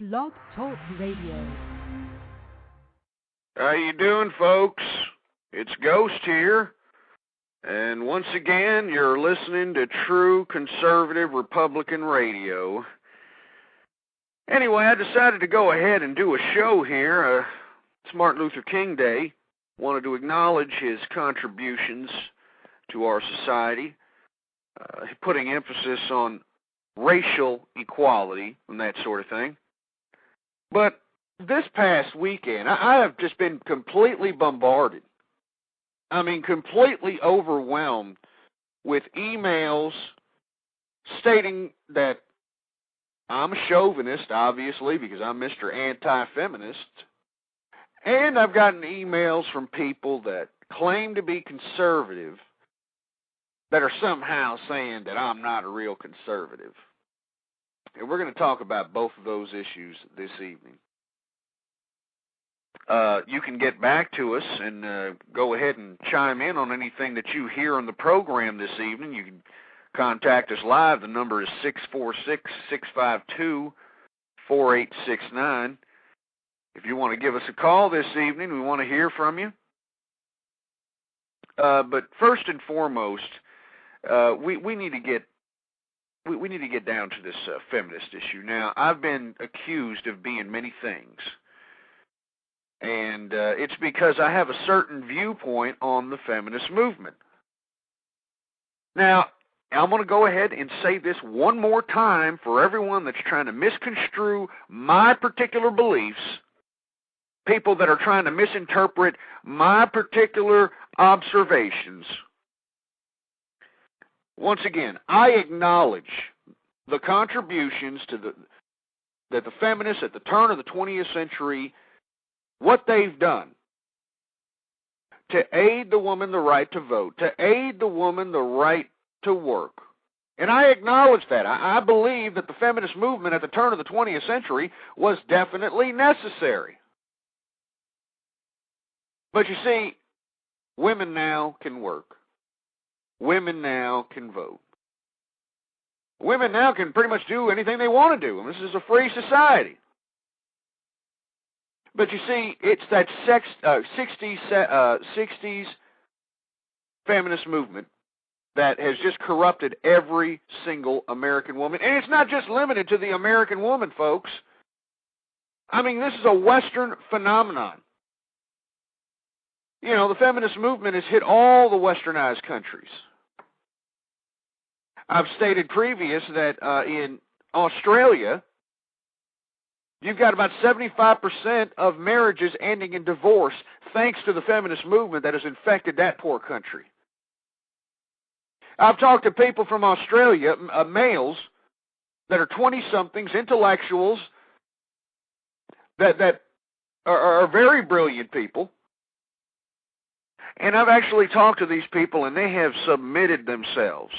Blog Talk Radio. How you doing, folks? It's Ghost here, and once again, you're listening to true conservative Republican radio. Anyway, I decided to go ahead and do a show here. It's Martin Luther King Day. Wanted to acknowledge his contributions to our society, putting emphasis on racial equality and that sort of thing. But this past weekend, I have just been completely bombarded. I mean, completely overwhelmed with emails stating that I'm a chauvinist, obviously, because I'm Mr. Anti-Feminist. And I've gotten emails from people that claim to be conservative that are somehow saying that I'm not a real conservative. And we're going to talk about both of those issues this evening. You can get back to us and go ahead and chime in on anything that you hear on the program this evening. You can contact us live. The number is 646-652-4869. If you want to give us a call this evening, we want to hear from you. But first and foremost, we need to get down to this feminist issue. Now, I've been accused of being many things, and it's because I have a certain viewpoint on the feminist movement. Now, I'm going to go ahead and say this one more time for everyone that's trying to misconstrue my particular beliefs, people that are trying to misinterpret my particular observations. Once again, I acknowledge the contributions that the feminists at the turn of the 20th century, what they've done to aid the woman the right to vote, to aid the woman the right to work. And I acknowledge that. I believe that the feminist movement at the turn of the 20th century was definitely necessary. But you see, women now can work. Women now can vote. Women now can pretty much do anything they want to do, and this is a free society. But you see, it's that 60s feminist movement that has just corrupted every single American woman. And it's not just limited to the American woman, folks. I mean, this is a Western phenomenon. You know, the feminist movement has hit all the westernized countries. I've stated previous that in Australia, you've got about 75% of marriages ending in divorce thanks to the feminist movement that has infected that poor country. I've talked to people from Australia, males, that are 20-somethings, intellectuals, that are very brilliant people. And I've actually talked to these people, and they have submitted themselves.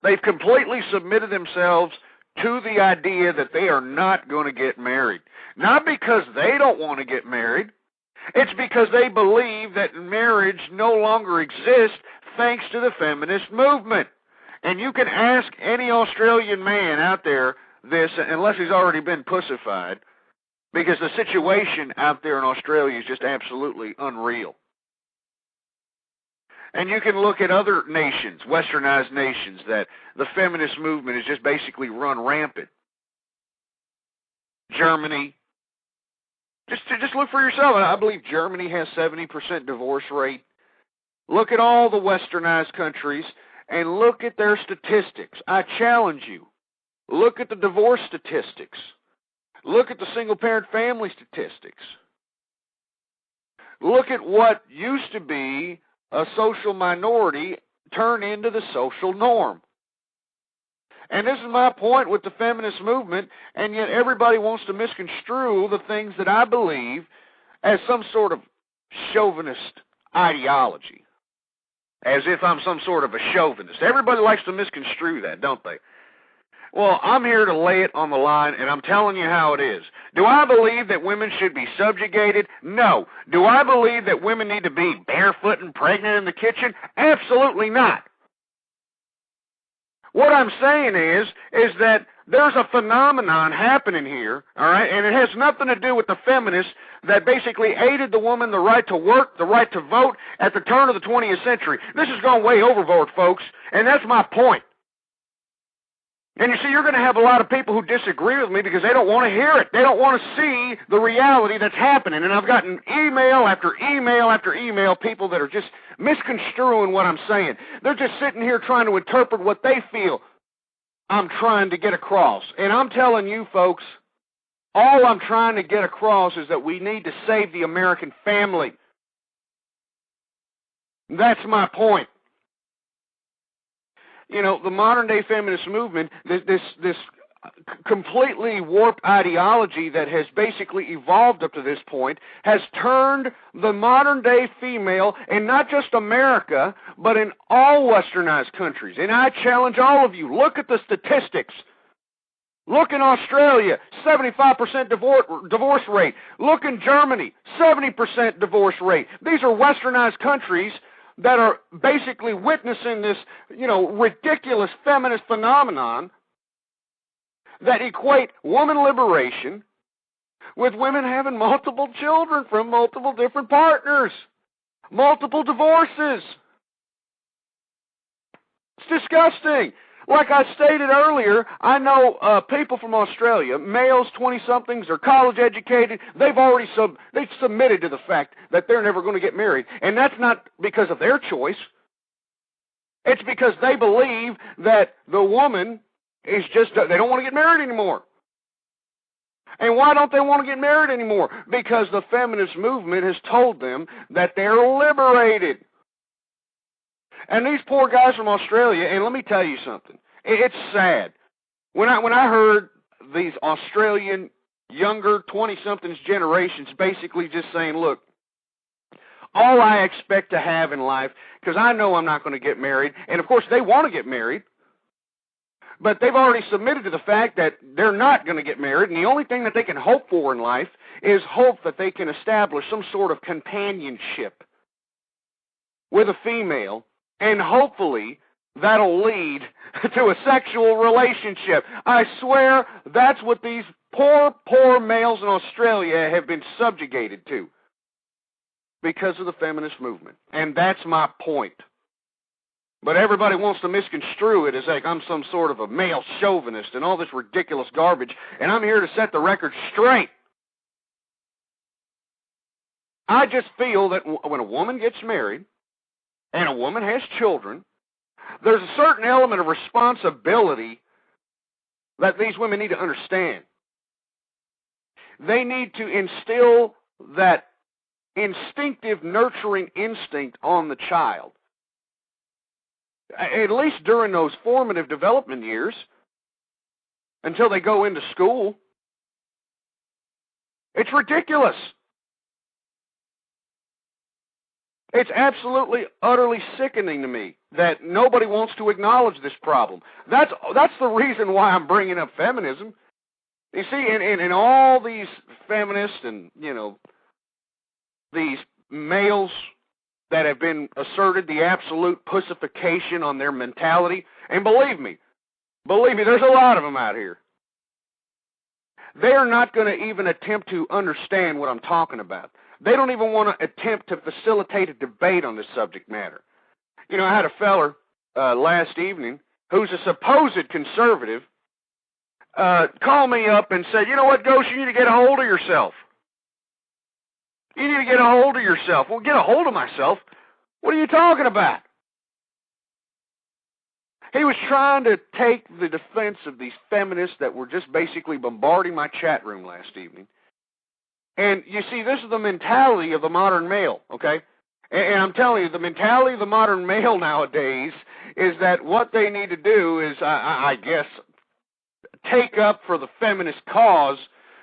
They've completely submitted themselves to the idea that they are not going to get married. Not because they don't want to get married. It's because they believe that marriage no longer exists thanks to the feminist movement. And you can ask any Australian man out there this, unless he's already been pussified, because the situation out there in Australia is just absolutely unreal. And you can look at other nations, westernized nations, that the feminist movement has just basically run rampant. Germany. Just look for yourself. I believe Germany has 70% divorce rate. Look at all the westernized countries and look at their statistics. I challenge you. Look at the divorce statistics. Look at the single-parent family statistics. Look at what used to be a social minority turn into the social norm. And this is my point with the feminist movement, and yet everybody wants to misconstrue the things that I believe as some sort of chauvinist ideology, as if I'm some sort of a chauvinist. Everybody likes to misconstrue that, don't they? Well, I'm here to lay it on the line, and I'm telling you how it is. Do I believe that women should be subjugated? No. Do I believe that women need to be barefoot and pregnant in the kitchen? Absolutely not. What I'm saying is that there's a phenomenon happening here, all right, and it has nothing to do with the feminists that basically aided the woman the right to work, the right to vote at the turn of the 20th century. This has gone way overboard, folks, and that's my point. And you see, you're going to have a lot of people who disagree with me because they don't want to hear it. They don't want to see the reality that's happening. And I've gotten email after email after email, people that are just misconstruing what I'm saying. They're just sitting here trying to interpret what they feel I'm trying to get across. And I'm telling you, folks, all I'm trying to get across is that we need to save the American family. That's my point. You know, the modern-day feminist movement, this completely warped ideology that has basically evolved up to this point, has turned the modern-day female, in not just America, but in all westernized countries. And I challenge all of you, look at the statistics. Look in Australia, 75% divorce rate. Look in Germany, 70% divorce rate. These are westernized countries that are basically witnessing this, ridiculous feminist phenomenon that equate woman liberation with women having multiple children from multiple different partners, multiple divorces. It's disgusting. Like I stated earlier, I know people from Australia, males, 20-somethings, are college educated. They've already submitted to the fact that they're never going to get married. And that's not because of their choice. It's because they believe that the woman is just, they don't want to get married anymore. And why don't they want to get married anymore? Because the feminist movement has told them that they're liberated. And these poor guys from Australia, and let me tell you something, it's sad. When I heard these Australian younger 20-somethings generations basically just saying, look, all I expect to have in life, because I know I'm not going to get married, and of course they want to get married, but they've already submitted to the fact that they're not going to get married, and the only thing that they can hope for in life is hope that they can establish some sort of companionship with a female, and hopefully that'll lead to a sexual relationship. I swear that's what these poor males in Australia have been subjugated to because of the feminist movement. And that's my point. But everybody wants to misconstrue it as like I'm some sort of a male chauvinist and all this ridiculous garbage, and I'm here to set the record straight. I just feel that when a woman gets married, and a woman has children, there's a certain element of responsibility that these women need to understand. They need to instill that instinctive nurturing instinct on the child, at least during those formative development years, until they go into school. It's ridiculous. It's absolutely, utterly sickening to me that nobody wants to acknowledge this problem. That's the reason why I'm bringing up feminism. You see, in all these feminists and, these males that have been asserted the absolute pussification on their mentality, and believe me, there's a lot of them out here. They're not going to even attempt to understand what I'm talking about. They don't even want to attempt to facilitate a debate on this subject matter. I had a feller last evening who's a supposed conservative call me up and said, you know what, Ghost, you need to get a hold of yourself. You need to get a hold of yourself. Well, get a hold of myself? What are you talking about? He was trying to take the defense of these feminists that were just basically bombarding my chat room last evening. And you see, this is the mentality of the modern male, okay? And I'm telling you, the mentality of the modern male nowadays is that what they need to do is, I guess, take up for the feminist cause,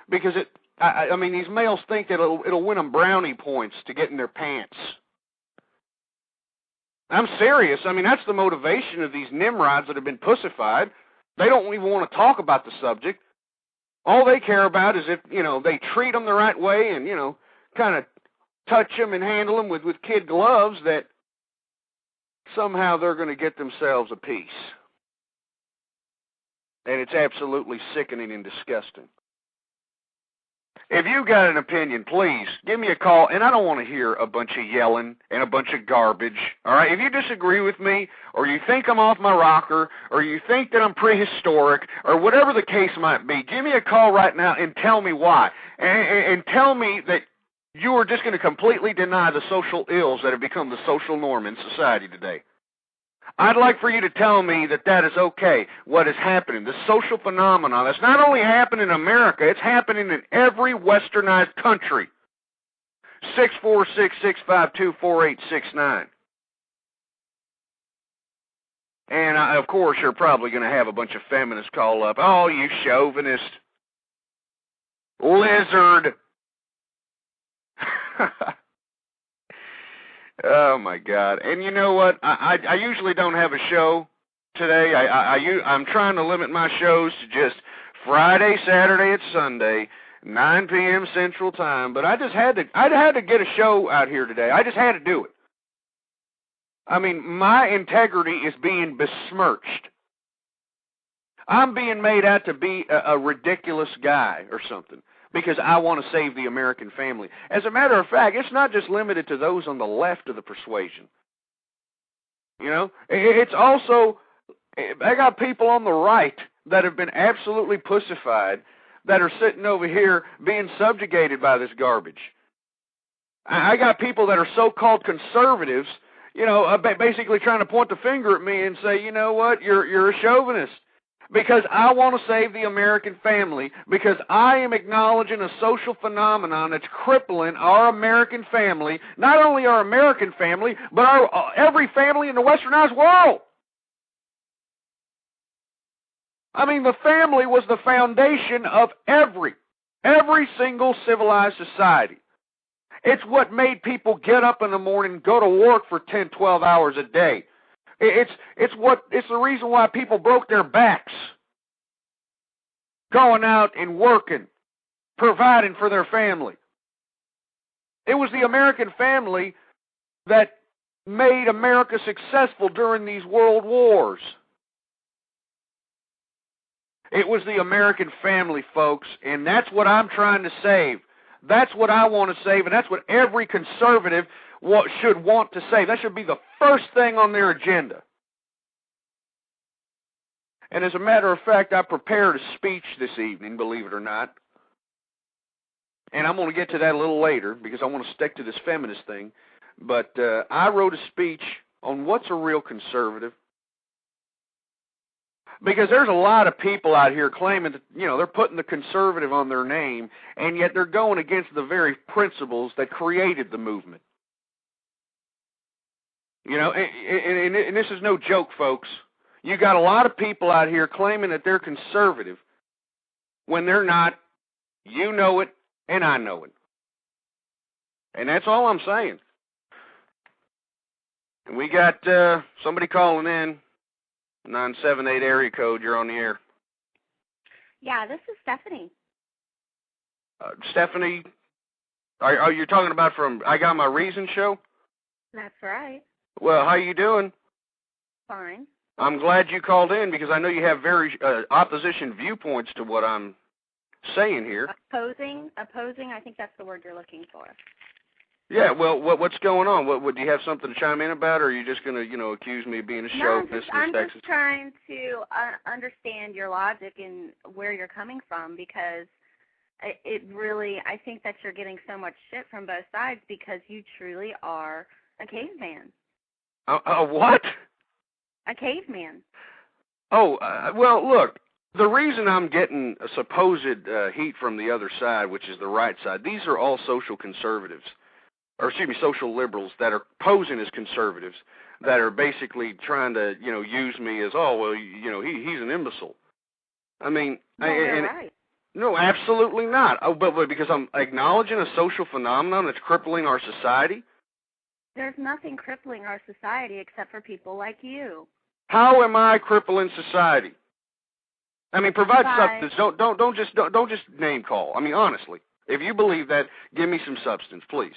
because these males think that it'll win them brownie points to get in their pants. I'm serious. That's the motivation of these Nimrods that have been pussified. They don't even want to talk about the subject. All they care about is if, they treat them the right way and, kind of touch them and handle them with kid gloves, that somehow they're going to get themselves a piece. And it's absolutely sickening and disgusting. If you got an opinion, please give me a call, and I don't want to hear a bunch of yelling and a bunch of garbage, all right? If you disagree with me, or you think I'm off my rocker, or you think that I'm prehistoric, or whatever the case might be, give me a call right now and tell me why. And tell me that you are just going to completely deny the social ills that have become the social norm in society today. I'd like for you to tell me that that is okay, what is happening, the social phenomenon. That's not only happening in America, it's happening in every westernized country. 646-652-4869. And, of course, you're probably going to have a bunch of feminists call up. Oh, you chauvinist. Lizard. Oh, my God. And you know what? I usually don't have a show today. I'm trying to limit my shows to just Friday, Saturday, and Sunday, 9 p.m. Central Time. But I had to get a show out here today. I just had to do it. I mean, my integrity is being besmirched. I'm being made out to be a ridiculous guy or something, because I want to save the American family. As a matter of fact, it's not just limited to those on the left of the persuasion. You know, it's also, I got people on the right that have been absolutely pussified that are sitting over here being subjugated by this garbage. I got people that are so-called conservatives, you know, basically trying to point the finger at me and say, you know what, you're a chauvinist. Because I want to save the American family, because I am acknowledging a social phenomenon that's crippling our American family, not only our American family, but every family in the westernized world. I mean, the family was the foundation of every single civilized society. It's what made people get up in the morning and go to work for 10, 12 hours a day. It's the reason why people broke their backs, going out and working, providing for their family. It was the American family that made America successful during these world wars. It was the American family, folks, and that's what I'm trying to save. That's what I want to save, and that's what every conservative should want to save. That should be the first thing on their agenda. And as a matter of fact, I prepared a speech this evening, believe it or not. And I'm going to get to that a little later because I want to stick to this feminist thing. But I wrote a speech on what's a real conservative. Because there's a lot of people out here claiming that, you know, they're putting the conservative on their name, and yet they're going against the very principles that created the movement. You know, and this is no joke, folks. You got a lot of people out here claiming that they're conservative when they're not. You know it, and I know it. And that's all I'm saying. And we got somebody calling in, 978 area code. You're on the air. Yeah, this is Stephanie. Stephanie, are you talking about from I Got My Reason show? That's right. Well, how you doing? Fine. I'm glad you called in because I know you have very opposition viewpoints to what I'm saying here. Opposing, I think that's the word you're looking for. Yeah, well, what's going on? What do you have something to chime in about, or are you just going to, you know, accuse me of being a chauvinist? I'm just trying to understand your logic and where you're coming from, because it really, I think that you're getting so much shit from both sides because you truly are a caveman. What? A caveman. Oh, well, look, the reason I'm getting a supposed heat from the other side, which is the right side, these are all social conservatives, or excuse me, social liberals that are posing as conservatives, that are basically trying to, you know, use me as, oh, well, you know, he's an imbecile. I mean, you're right. No, absolutely not. Oh, but because I'm acknowledging a social phenomenon that's crippling our society. There's nothing crippling our society except for people like you. How am I crippling society? I mean, provide substance. Don't just name call. I mean, honestly, if you believe that, give me some substance, please.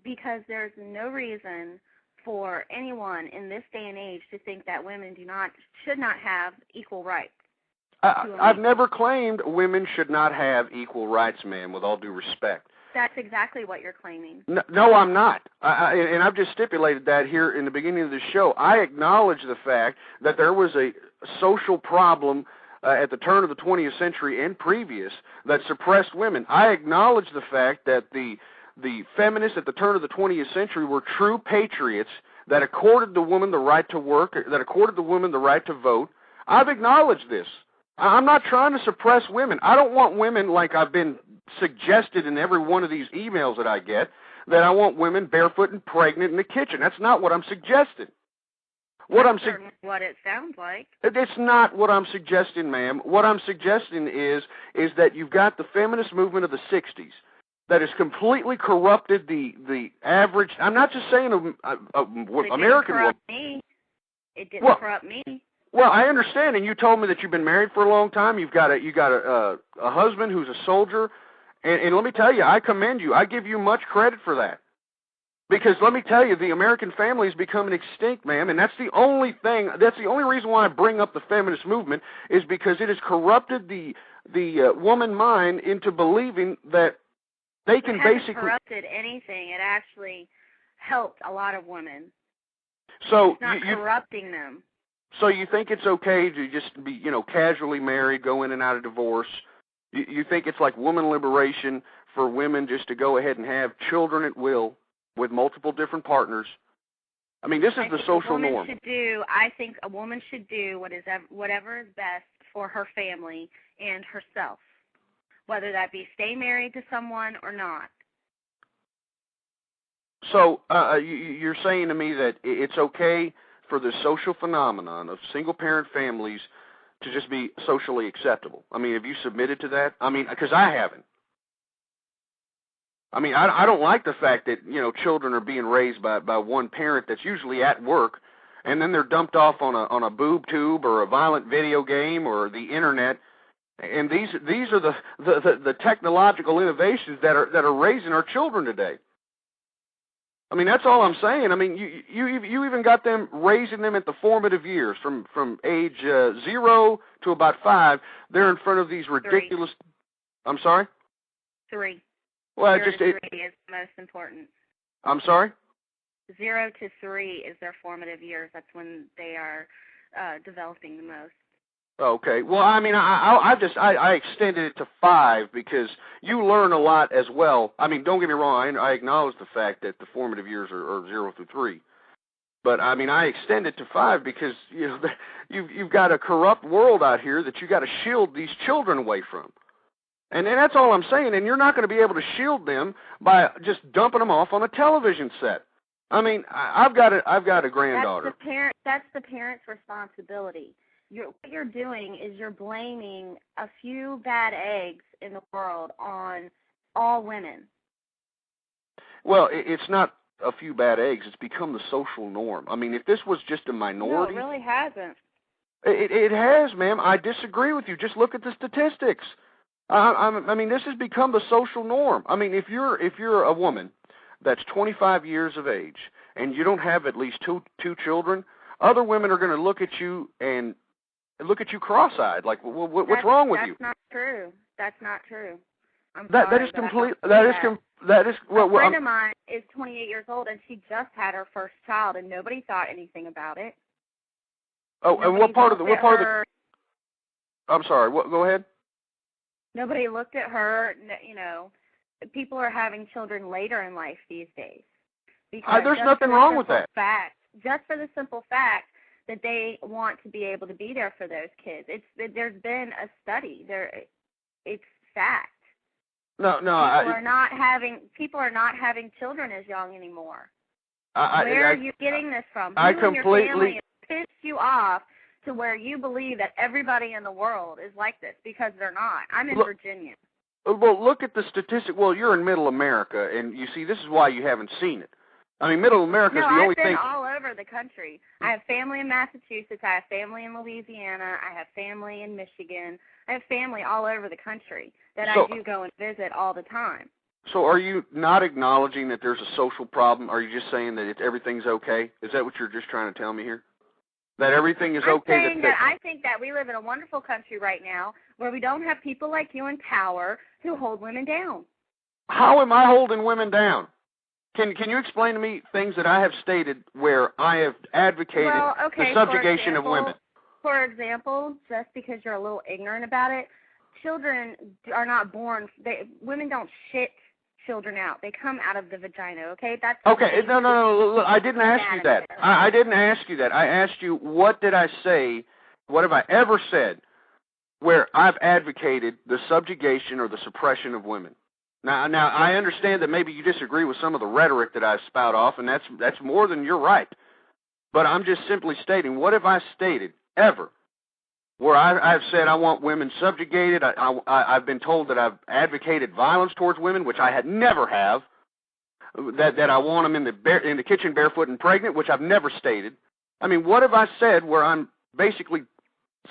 Because there's no reason for anyone in this day and age to think that women should not have equal rights. I've never claimed women should not have equal rights, ma'am, with all due respect. That's exactly what you're claiming. No, I'm not. And I've just stipulated that here in the beginning of the show. I acknowledge the fact that there was a social problem at the turn of the 20th century and previous that suppressed women. I acknowledge the fact that the feminists at the turn of the 20th century were true patriots that accorded the woman the right to work, that accorded the woman the right to vote. I've acknowledged this. I'm not trying to suppress women. I don't want women, like I've been suggested in every one of these emails that I get, that I want women barefoot and pregnant in the kitchen. That's not what I'm suggesting. What it sounds like. It's not what I'm suggesting, ma'am. What I'm suggesting is that you've got the feminist movement of the 60s that has completely corrupted the average. I'm not just saying American woman. It didn't corrupt me. Well, I understand, and you told me that you've been married for a long time. You got a husband who's a soldier, and let me tell you, I commend you. I give you much credit for that, because let me tell you, the American family is becoming extinct, ma'am, and that's the only thing. That's the only reason why I bring up the feminist movement is because it has corrupted the woman mind into believing that they can basically. It hasn't corrupted anything. It actually helped a lot of women. So it's not corrupting them. So you think it's okay to just be, casually married, go in and out of divorce? You think it's like woman liberation for women just to go ahead and have children at will with multiple different partners? I mean, this is the social norm. I think a woman should do whatever is best for her family and herself, whether that be stay married to someone or not. So you're saying to me that it's okay for the social phenomenon of single-parent families to just be socially acceptable? I mean, have you submitted to that? I mean, because I haven't. I mean, I don't like the fact that, children are being raised by one parent that's usually at work, and then they're dumped off on a boob tube or a violent video game or the internet. And these are the technological innovations that are raising our children today. I mean, that's all I'm saying. I mean, you even got them raising them at the formative years, from age 0 to about 5. They're in front of these ridiculous. 3. I'm sorry. 3. Well, 0 to 3 is the most important. I'm sorry. 0 to 3 is their formative years. That's when they are developing the most. Okay. Well, I mean, I extended it to 5 because you learn a lot as well. I mean, don't get me wrong. I acknowledge the fact that the formative years are 0 through 3. But, I mean, I extend it to 5 because, you've got a corrupt world out here that you got to shield these children away from. And that's all I'm saying. And you're not going to be able to shield them by just dumping them off on a television set. I mean, I've got a granddaughter. That's the parent's responsibility. What you're doing is you're blaming a few bad eggs in the world on all women. Well, it's not a few bad eggs. It's become the social norm. I mean, if this was just a minority... No, it really hasn't. It has, ma'am. I disagree with you. Just look at the statistics. I mean, this has become the social norm. I mean, if you're a woman that's 25 years of age and you don't have at least two children, other women are going to look at you and look at you cross-eyed, like, what's wrong with you? That's not true. That's not true. That is complete. A friend of mine is 28 years old, and she just had her first child, and nobody thought anything about it. Oh, and what part of the? I'm sorry. Go ahead. Nobody looked at her. People are having children later in life these days. There's nothing wrong with that. Just for the simple fact that they want to be able to be there for those kids. There's been a study there. It's fact. No. People are not having children as young anymore. Where are you getting this from? Your family has pissed you off to where you believe that everybody in the world is like this, because they're not. I'm in Virginia. Well, look at the statistic. Well, you're in Middle America, and you see, this is why you haven't seen it. I mean, Middle America is the only thing. No, I've been all over the country. I have family in Massachusetts. I have family in Louisiana. I have family in Michigan. I have family all over the country that I do go and visit all the time. So are you not acknowledging that there's a social problem? Are you just saying that everything's okay? Is that what you're just trying to tell me here? That everything is okay? I'm saying that I think that we live in a wonderful country right now where we don't have people like you in power who hold women down. How am I holding women down? Can you explain to me things that I have stated where I have advocated the subjugation of women? For example, just because you're a little ignorant about it, children are not born. Women don't shit children out. They come out of the vagina, okay? That's okay. No. Look, I didn't ask you that. I didn't ask you that. I asked you, what did I say, what have I ever said where I've advocated the subjugation or the suppression of women? Now, I understand that maybe you disagree with some of the rhetoric that I spout off, and that's more than you're right. But I'm just simply stating, what have I stated ever where I've said I want women subjugated? I've been told that I've advocated violence towards women, which I had never have. That I want them in the kitchen barefoot and pregnant, which I've never stated. I mean, what have I said where I'm basically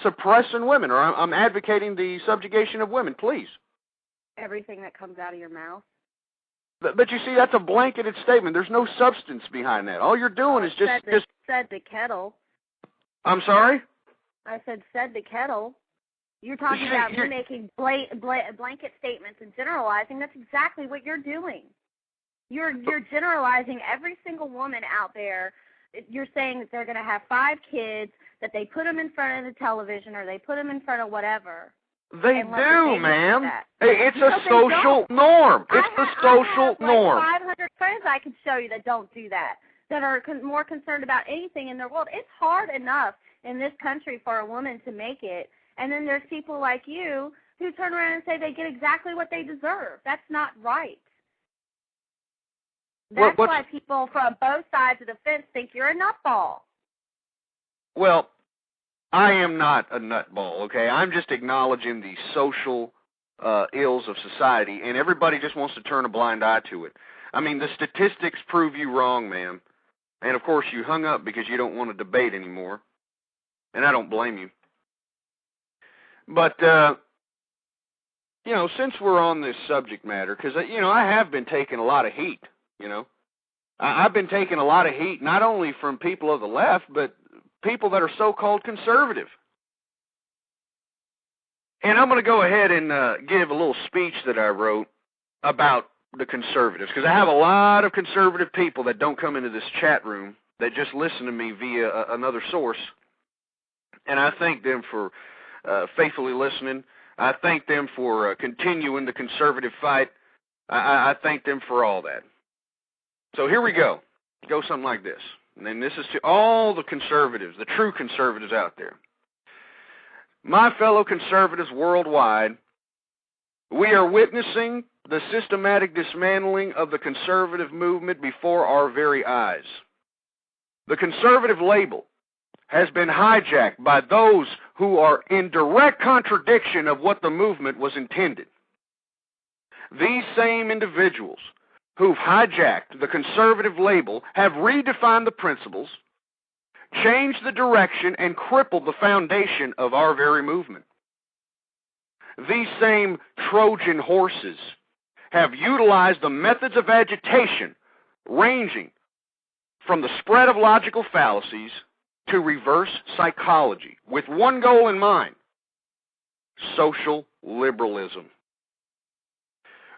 suppressing women, or I'm advocating the subjugation of women? Please. Everything that comes out of your mouth. But you see, that's a blanketed statement. There's no substance behind that. All you're doing is just said the kettle. I'm sorry? I said the kettle. You're talking about me making blanket statements and generalizing. That's exactly what you're doing. You're generalizing every single woman out there. You're saying that they're going to have 5 kids, that they put them in front of the television or they put them in front of whatever. They do, ma'am. Hey, it's a social norm. It's the social norm. I have 500 friends I could show you that don't do that are more concerned about anything in their world. It's hard enough in this country for a woman to make it, and then there's people like you who turn around and say they get exactly what they deserve. That's not right. That's why people from both sides of the fence think you're a nutball. Well, I am not a nutball, okay? I'm just acknowledging the social ills of society, and everybody just wants to turn a blind eye to it. I mean, the statistics prove you wrong, ma'am. And, of course, you hung up because you don't want to debate anymore. And I don't blame you. But, since we're on this subject matter, because, I have been taking a lot of heat, I've been taking a lot of heat, not only from people of the left, but people that are so-called conservative. And I'm going to go ahead and give a little speech that I wrote about the conservatives, because I have a lot of conservative people that don't come into this chat room, that just listen to me via another source. And I thank them for faithfully listening. I thank them for continuing the conservative fight. I thank them for all that. So here we go. It goes something like this. And then this is to all the conservatives, the true conservatives out there. My fellow conservatives worldwide, we are witnessing the systematic dismantling of the conservative movement before our very eyes. The conservative label has been hijacked by those who are in direct contradiction of what the movement was intended. These same individuals who've hijacked the conservative label have redefined the principles, changed the direction, and crippled the foundation of our very movement. These same Trojan horses have utilized the methods of agitation ranging from the spread of logical fallacies to reverse psychology with one goal in mind: social liberalism.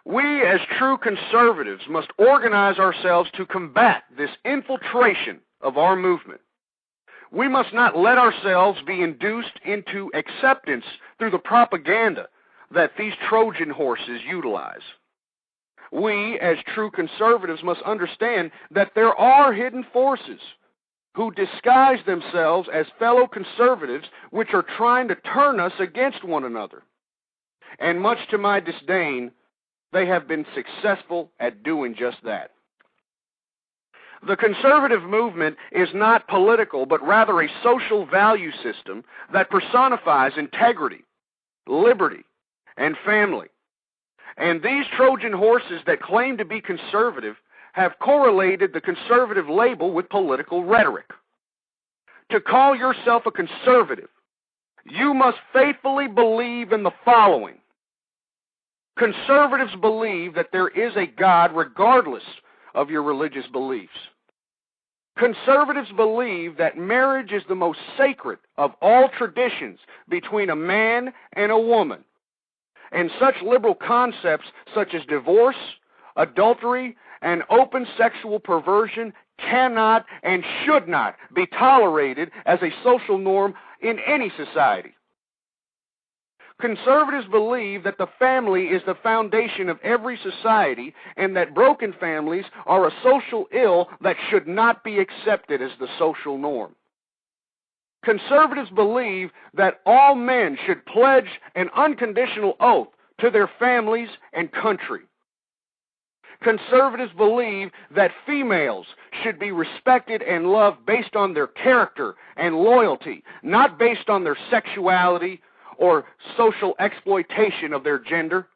We, as true conservatives, must organize ourselves to combat this infiltration of our movement. We must not let ourselves be induced into acceptance through the propaganda that these Trojan horses utilize. We, as true conservatives, must understand that there are hidden forces who disguise themselves as fellow conservatives, which are trying to turn us against one another. And much to my disdain, they have been successful at doing just that. The conservative movement is not political, but rather a social value system that personifies integrity, liberty, and family. And these Trojan horses that claim to be conservative have correlated the conservative label with political rhetoric. To call yourself a conservative, you must faithfully believe in the following: Conservatives believe that there is a God regardless of your religious beliefs. Conservatives believe that marriage is the most sacred of all traditions between a man and a woman. And such liberal concepts such as divorce, adultery, and open sexual perversion cannot and should not be tolerated as a social norm in any society. Conservatives believe that the family is the foundation of every society and that broken families are a social ill that should not be accepted as the social norm. Conservatives believe that all men should pledge an unconditional oath to their families and country. Conservatives believe that females should be respected and loved based on their character and loyalty, not based on their sexuality or social exploitation of their gender.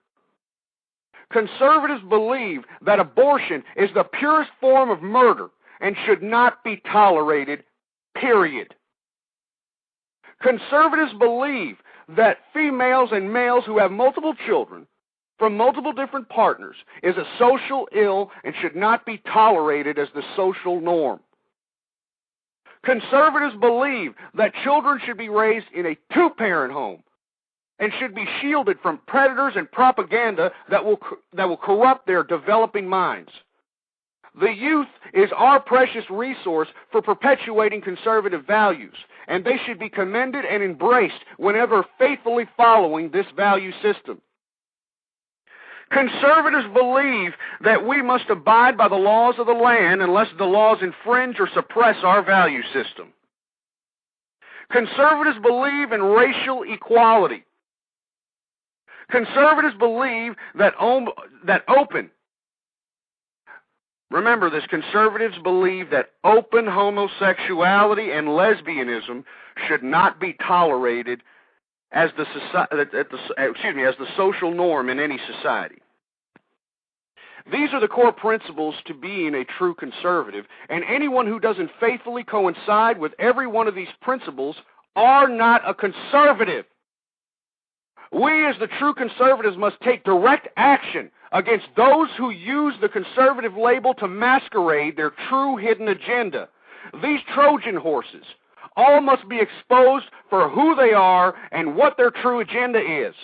Conservatives believe that abortion is the purest form of murder and should not be tolerated, period. Conservatives believe that females and males who have multiple children from multiple different partners is a social ill and should not be tolerated as the social norm. Conservatives believe that children should be raised in a two-parent home and should be shielded from predators and propaganda that will corrupt their developing minds. The youth is our precious resource for perpetuating conservative values, and they should be commended and embraced whenever faithfully following this value system. Conservatives believe that we must abide by the laws of the land unless the laws infringe or suppress our value system. Conservatives believe in racial equality. Conservatives believe that remember this, conservatives believe that open homosexuality and lesbianism should not be tolerated as the social norm in any society. These are the core principles to being a true conservative, and anyone who doesn't faithfully coincide with every one of these principles are not a conservative. We as the true conservatives must take direct action against those who use the conservative label to masquerade their true hidden agenda. These Trojan horses all must be exposed for who they are and what their true agenda is.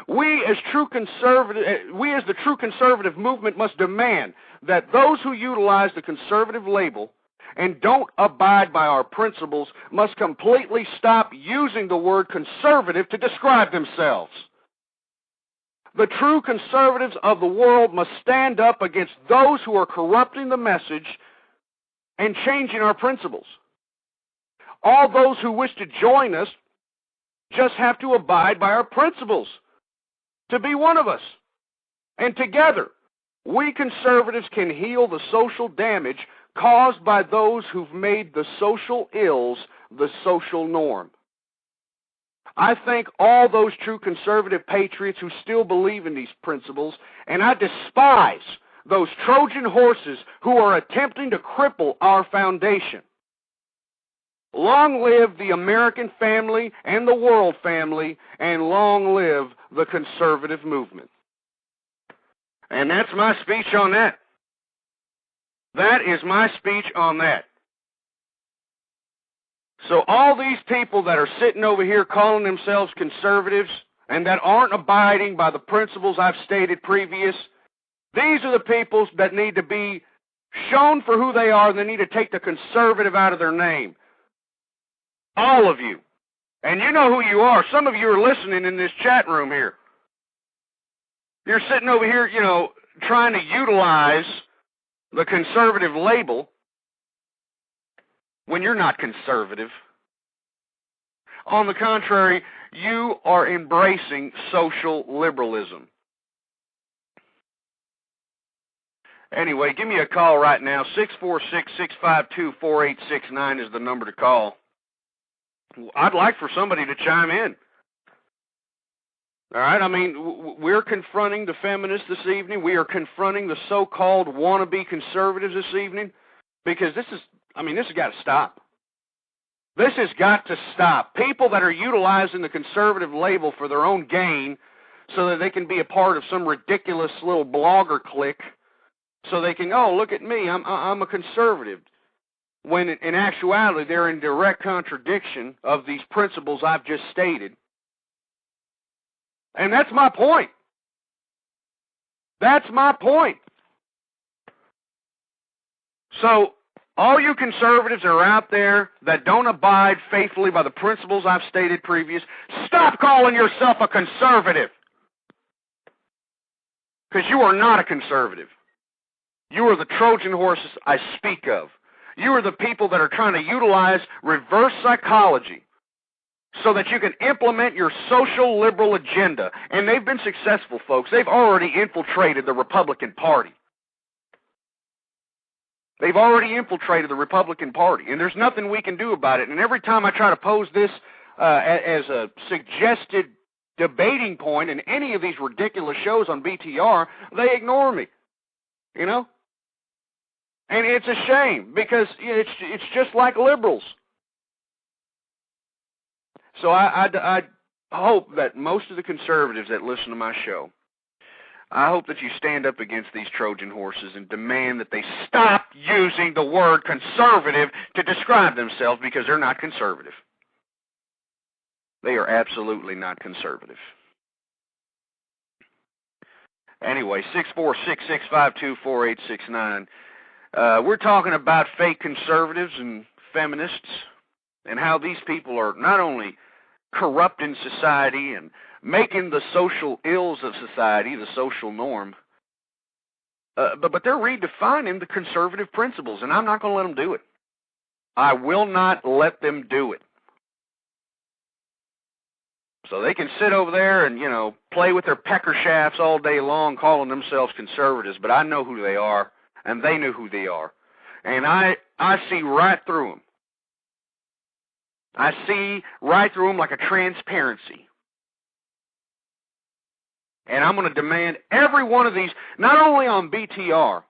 We as the true conservative movement must demand that those who utilize the conservative label and don't abide by our principles must completely stop using the word conservative to describe themselves. The true conservatives of the world must stand up against those who are corrupting the message and changing our principles. All those who wish to join us just have to abide by our principles to be one of us. And together, we conservatives can heal the social damage caused by those who've made the social ills the social norm. I thank all those true conservative patriots who still believe in these principles, and I despise those Trojan horses who are attempting to cripple our foundation. Long live the American family and the world family, and long live the conservative movement. And that's my speech on that. That is my speech on that. So all these people that are sitting over here calling themselves conservatives and that aren't abiding by the principles I've stated previous, these are the people that need to be shown for who they are, and they need to take the conservative out of their name. All of you. And you know who you are. Some of you are listening in this chat room here. You're sitting over here, trying to utilize the conservative label when you're not conservative. On the contrary, you are embracing social liberalism. Anyway, give me a call right now. 646-652-4869 is the number to call. I'd like for somebody to chime in. All right, we're confronting the feminists this evening. We are confronting the so-called wannabe conservatives this evening because this has got to stop. This has got to stop. People that are utilizing the conservative label for their own gain so that they can be a part of some ridiculous little blogger clique, so they can, oh, look at me, I'm a conservative, when in actuality they're in direct contradiction of these principles I've just stated. And that's my point. That's my point. So, all you conservatives that are out there that don't abide faithfully by the principles I've stated previous, stop calling yourself a conservative. Because you are not a conservative. You are the Trojan horses I speak of. You are the people that are trying to utilize reverse psychology so that you can implement your social liberal agenda. And they've been successful, folks. They've already infiltrated the Republican Party. They've already infiltrated the Republican Party, and there's nothing we can do about it. And every time I try to pose this as a suggested debating point in any of these ridiculous shows on BTR, they ignore me, you know? And it's a shame, because it's just like liberals. So I hope that most of the conservatives that listen to my show, I hope that you stand up against these Trojan horses and demand that they stop using the word conservative to describe themselves, because they're not conservative. They are absolutely not conservative. Anyway, 646-652-4869. We're talking about fake conservatives and feminists and how these people are not only corrupting society and making the social ills of society the social norm, but they're redefining the conservative principles, and I'm not going to let them do it. I will not let them do it. So they can sit over there and, you know, play with their pecker shafts all day long calling themselves conservatives, but I know who they are, and they know who they are. And I see right through them. I see right through them like a transparency. And I'm going to demand every one of these, not only on BTR,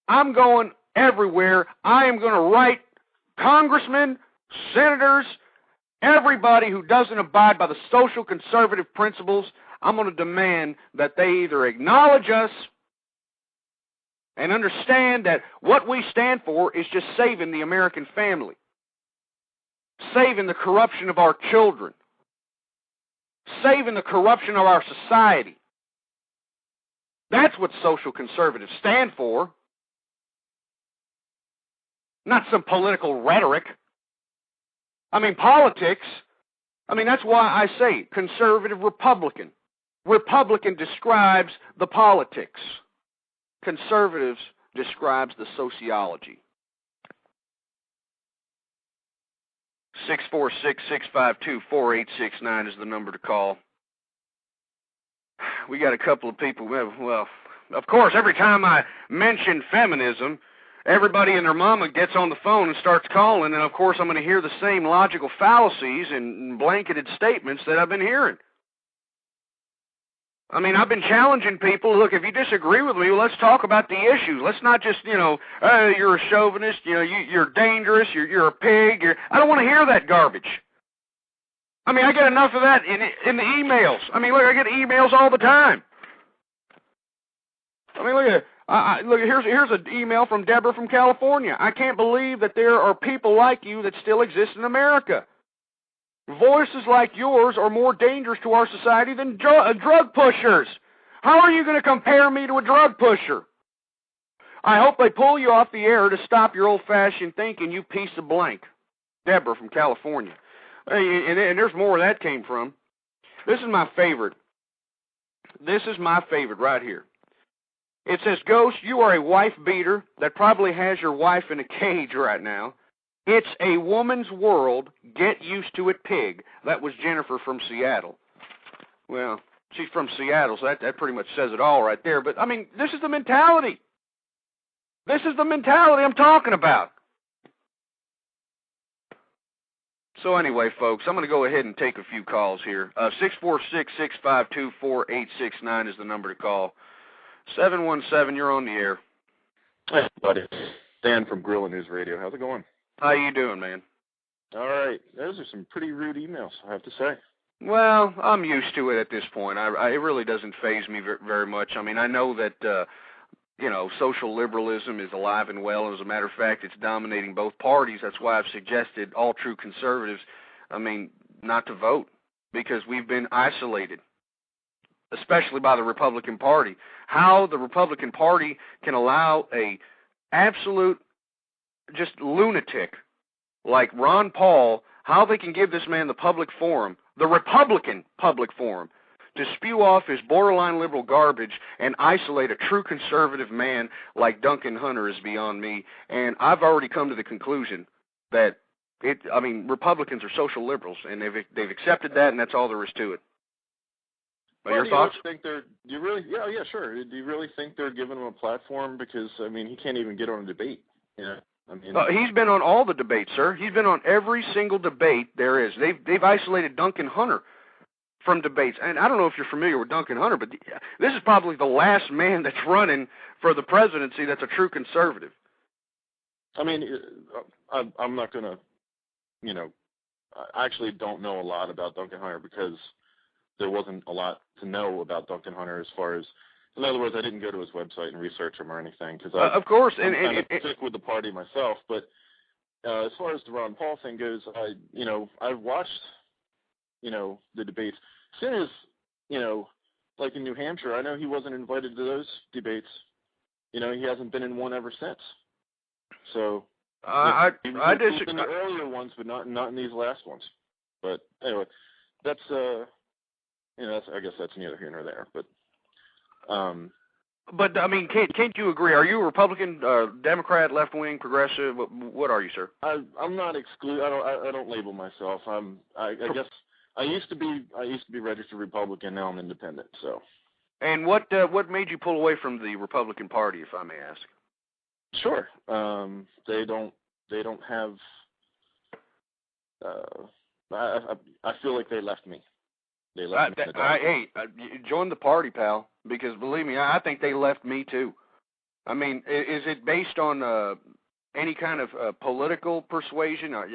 I'm going everywhere. I am going to write congressmen, senators, everybody who doesn't abide by the social conservative principles. I'm going to demand that they either acknowledge us and understand that what we stand for is just saving the American family, saving the corruption of our children, saving the corruption of our society. That's what social conservatives stand for, not some political rhetoric. I mean, politics, that's why I say conservative Republican. Republican describes the politics. Conservatives describes the sociology. 646-652-4869 is the number to call. We got a couple of people, well, of course, every time I mention feminism, everybody and their mama gets on the phone and starts calling, and of course I'm going to hear the same logical fallacies and blanketed statements that I've been hearing. I've been challenging people, look, if you disagree with me, well, let's talk about the issues. Let's not just, you're a chauvinist, you're dangerous, you're a pig. I don't want to hear that garbage. I get enough of that in the emails. Look, I get emails all the time. Look, here's an email from Deborah from California. I can't believe that there are people like you that still exist in America. Voices like yours are more dangerous to our society than drug pushers. How are you going to compare me to a drug pusher? I hope they pull you off the air to stop your old-fashioned thinking, you piece of blank. Deborah from California. And there's more where that came from. This is my favorite. This is my favorite right here. It says, Ghost, you are a wife beater that probably has your wife in a cage right now. It's a woman's world. Get used to it, pig. That was Jennifer from Seattle. Well, she's from Seattle, so that pretty much says it all right there. But, this is the mentality. This is the mentality I'm talking about. So anyway, folks, I'm going to go ahead and take a few calls here. 646-652-4869 is the number to call. 717, you're on the air. Hey, buddy. Dan from Gorilla News Radio. How's it going? How you doing, man? All right. Those are some pretty rude emails, I have to say. Well, I'm used to it at this point. It really doesn't faze me very much. I mean, I know that, social liberalism is alive and well. As a matter of fact, it's dominating both parties. That's why I've suggested all true conservatives, not to vote, because we've been isolated, especially by the Republican Party. How the Republican Party can allow a absolute just lunatic like Ron Paul, how they can give this man the public forum, the Republican public forum, to spew off his borderline liberal garbage and isolate a true conservative man like Duncan Hunter is beyond me. And I've already come to the conclusion that Republicans are social liberals, and they've accepted that, and that's all there is to it. Your thoughts? Do you really think they're giving him a platform? Because he can't even get on a debate. He's been on all the debates, sir. He's been on every single debate there is. They've isolated Duncan Hunter from debates. And I don't know if you're familiar with Duncan Hunter, but this is probably the last man that's running for the presidency that's a true conservative. I'm not going to, I actually don't know a lot about Duncan Hunter because there wasn't a lot to know about Duncan Hunter as far as, in other words, I didn't go to his website and research him or anything because of course, I'm kind of sick with the party myself. But as far as the Ron Paul thing goes, I've watched, the debates. As soon as, like in New Hampshire, I know he wasn't invited to those debates. He hasn't been in one ever since. So I disagree. In the earlier ones, but not in these last ones. But anyway, that's I guess that's neither here nor there. But can't you agree? Are you a Republican, Democrat, left wing, progressive? What are you, sir? I'm not exclude. I don't label myself. I guess I used to be registered Republican. Now I'm independent. So. And what made you pull away from the Republican Party, if I may ask? Sure. They don't have. I feel like they left me. They left me. Join the party, pal. Because believe me, I think they left me too. Is it based on any kind of political persuasion? Are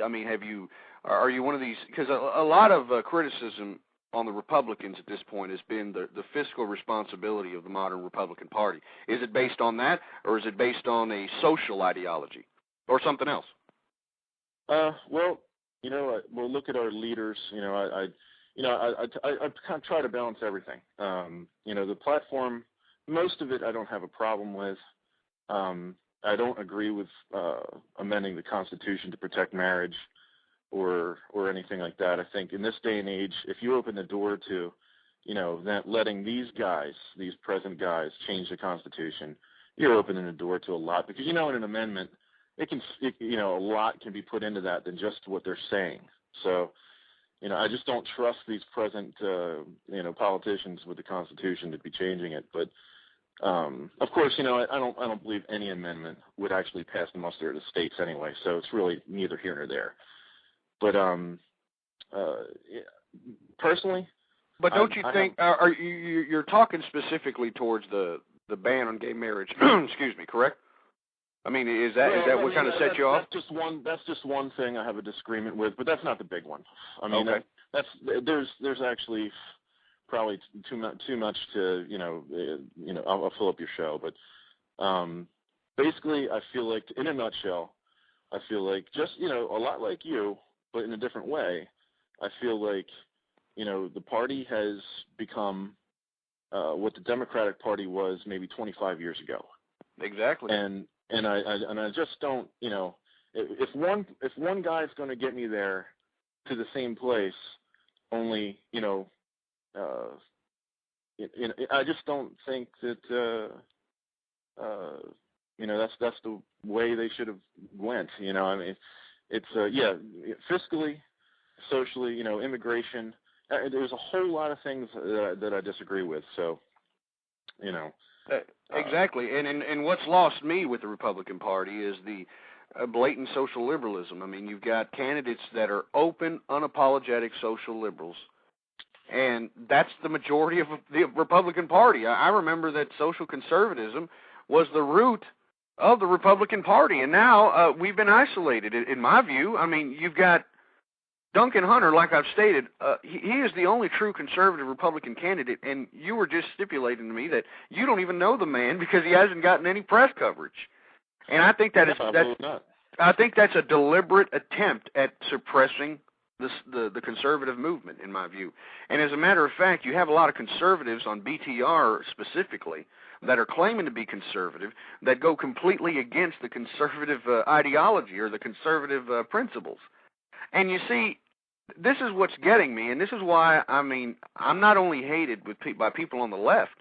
you one of these? Because a lot of criticism on the Republicans at this point has been the fiscal responsibility of the modern Republican Party. Is it based on that, or is it based on a social ideology, or something else? Well, look at our leaders. I kind of try to balance everything. The platform, most of it I don't have a problem with. I don't agree with amending the Constitution to protect marriage or anything like that. I think in this day and age, if you open the door to, that letting these present guys change the Constitution, you're opening the door to a lot. Because, in an amendment, a lot can be put into that than just what they're saying. So, I just don't trust these present, politicians with the Constitution to be changing it. But, of course, I don't believe any amendment would actually pass the muster of the states anyway. So it's really neither here nor there. But personally, but don't you think you're talking specifically towards the ban on gay marriage? Excuse me, correct? Is that what kind of set you off? That's just one thing I have a disagreement with, but that's not the big one. Okay. There's actually probably too much to I'll fill up your show, but basically I feel like in a nutshell, I feel like just a lot like you, but in a different way. I feel like the party has become what the Democratic Party was maybe 25 years ago. Exactly. And I just don't, if one guy's going to get me there to the same place, only, I just don't think that, that's the way they should have went. It's fiscally, socially, immigration. There's a whole lot of things that I disagree with. So, exactly, and what's lost me with the Republican Party is the blatant social liberalism. You've got candidates that are open, unapologetic social liberals, and that's the majority of the Republican Party. I remember that social conservatism was the root of the Republican Party, and now we've been isolated. In my view, you've got Duncan Hunter, like I've stated, he is the only true conservative Republican candidate, and you were just stipulating to me that you don't even know the man because he hasn't gotten any press coverage. And I think I think that's a deliberate attempt at suppressing the conservative movement, in my view. And as a matter of fact, you have a lot of conservatives on BTR specifically that are claiming to be conservative that go completely against the conservative ideology or the conservative principles. And you see, this is what's getting me, and this is why, I mean, I'm not only hated by people on the left,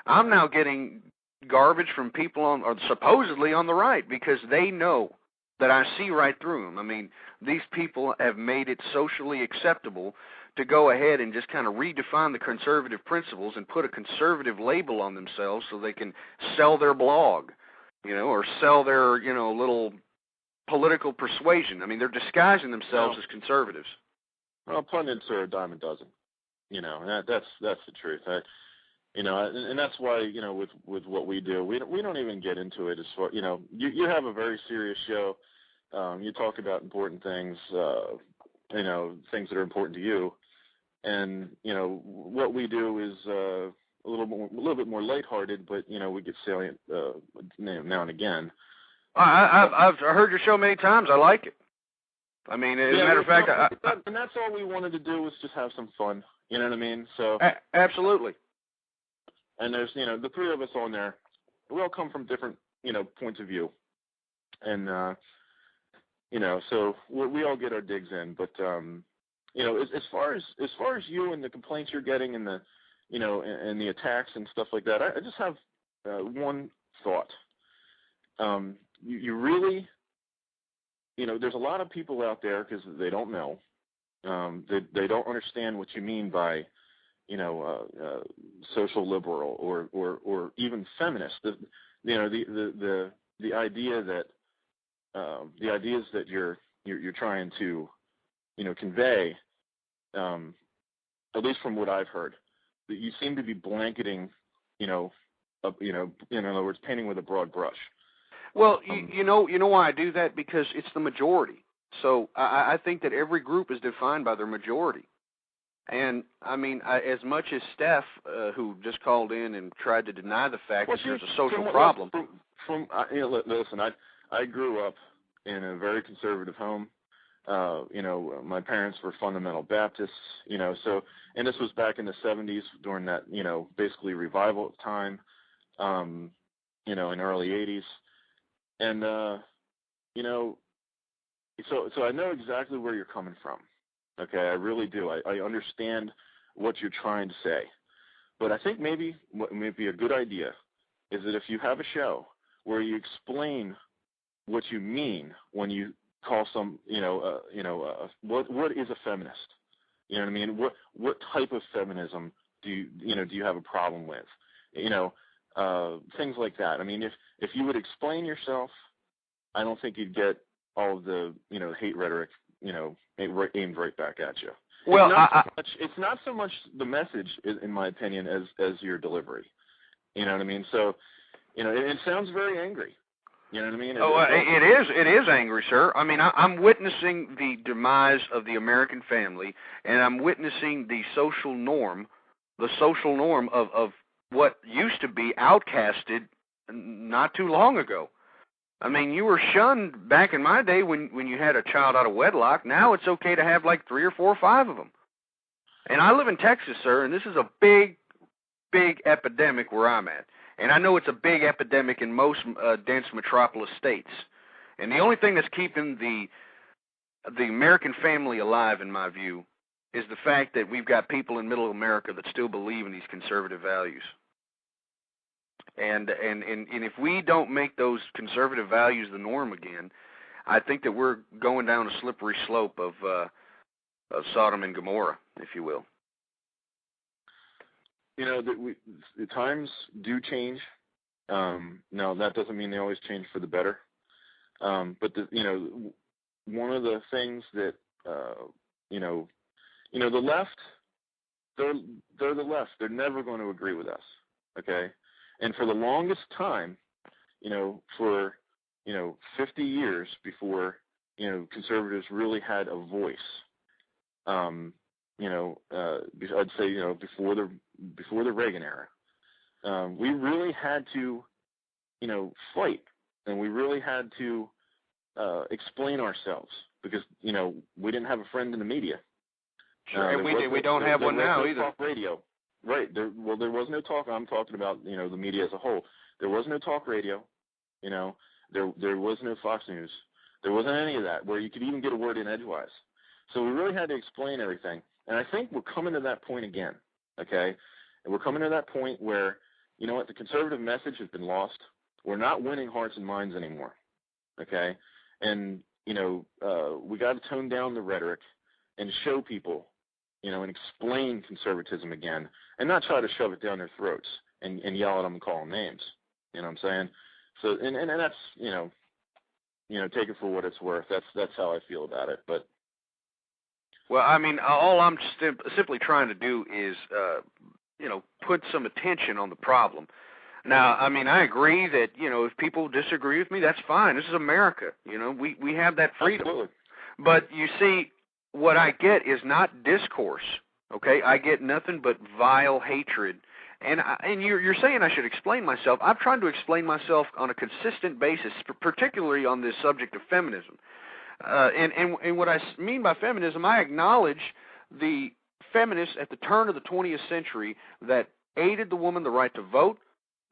I'm now getting garbage from people or supposedly on the right, because they know that I see right through them. I mean, these people have made it socially acceptable to go ahead and just kind of redefine the conservative principles and put a conservative label on themselves so they can sell their blog, or sell their, little political persuasion. I mean, they're disguising themselves as conservatives. Well, pundits are a dime a dozen, and that's the truth. And that's why, with what we do, we don't even get into it as far, you have a very serious show. You talk about important things, things that are important to you. And, what we do is a little bit more lighthearted, but, we get salient now and again. I've heard your show many times. I like it. I mean, as a matter of fact, and that's all we wanted to do was just have some fun. You know what I mean? So absolutely. And there's, the three of us on there. We all come from different, points of view, and so we all get our digs in. But as far as you and the complaints you're getting and the, and the attacks and stuff like that, I just have one thought. You really, there's a lot of people out there because they don't know. They don't understand what you mean by, social liberal or even feminist. The idea that the ideas that you're trying to, convey, at least from what I've heard, that you seem to be blanketing, in other words, painting with a broad brush. Well, you know why I do that? Because it's the majority. So I think that every group is defined by their majority. And, I mean, as much as Steph, who just called in and tried to deny the fact that there's a social problem. Listen, I grew up in a very conservative home. My parents were fundamental Baptists, so, and this was back in the 70s during that, basically revival time, in early 80s. And, so I know exactly where you're coming from. Okay, I really do. I understand what you're trying to say. But I think maybe what may be a good idea is that if you have a show where you explain what you mean when you call what is a feminist? You know what I mean? What type of feminism do you have a problem with? Things like that. I mean, if you would explain yourself, I don't think you'd get all of the hate rhetoric aimed right back at you. Well, it's not so much the message, in my opinion, as your delivery. You know what I mean? So, it sounds very angry. You know what I mean? It is angry, sir. I mean, I'm witnessing the demise of the American family, and I'm witnessing the social norm of what used to be outcasted not too long ago. I mean, you were shunned back in my day when you had a child out of wedlock. Now it's okay to have like 3 or 4 or 5 of them. And I live in Texas, sir, and this is a big, big epidemic where I'm at. And I know it's a big epidemic in most dense metropolis states. And the only thing that's keeping the American family alive, in my view, is the fact that we've got people in middle America that still believe in these conservative values. And if we don't make those conservative values the norm again, I think that we're going down a slippery slope of Sodom and Gomorrah, if you will. The times do change. Now, that doesn't mean they always change for the better. But one of the things that the left, they're the left. They're never going to agree with us. Okay. And for the longest time, for 50 years before conservatives really had a voice, I'd say, before the Reagan era. We really had to, fight, and we really had to explain ourselves because, we didn't have a friend in the media. Sure, and we don't have one now either. Talk radio. Right. There was no talk. I'm talking about, the media as a whole. There was no talk radio. There was no Fox News. There wasn't any of that where you could even get a word in edgewise. So we really had to explain everything. And I think we're coming to that point again, okay? And we're coming to that point where, the conservative message has been lost. We're not winning hearts and minds anymore, okay? And, we got to tone down the rhetoric and show people, and explain conservatism again and not try to shove it down their throats and yell at them and call them names. You know what I'm saying? So, and that's, take it for what it's worth. That's how I feel about it. But well, I mean, all I'm simply trying to do is, put some attention on the problem. Now, I mean, I agree that, if people disagree with me, that's fine. This is America. We have that freedom. Absolutely. But you see, what I get is not discourse, okay? I get nothing but vile hatred. And you're saying I should explain myself. I'm trying to explain myself on a consistent basis, particularly on this subject of feminism. And what I mean by feminism, I acknowledge the feminists at the turn of the 20th century that aided the woman the right to vote,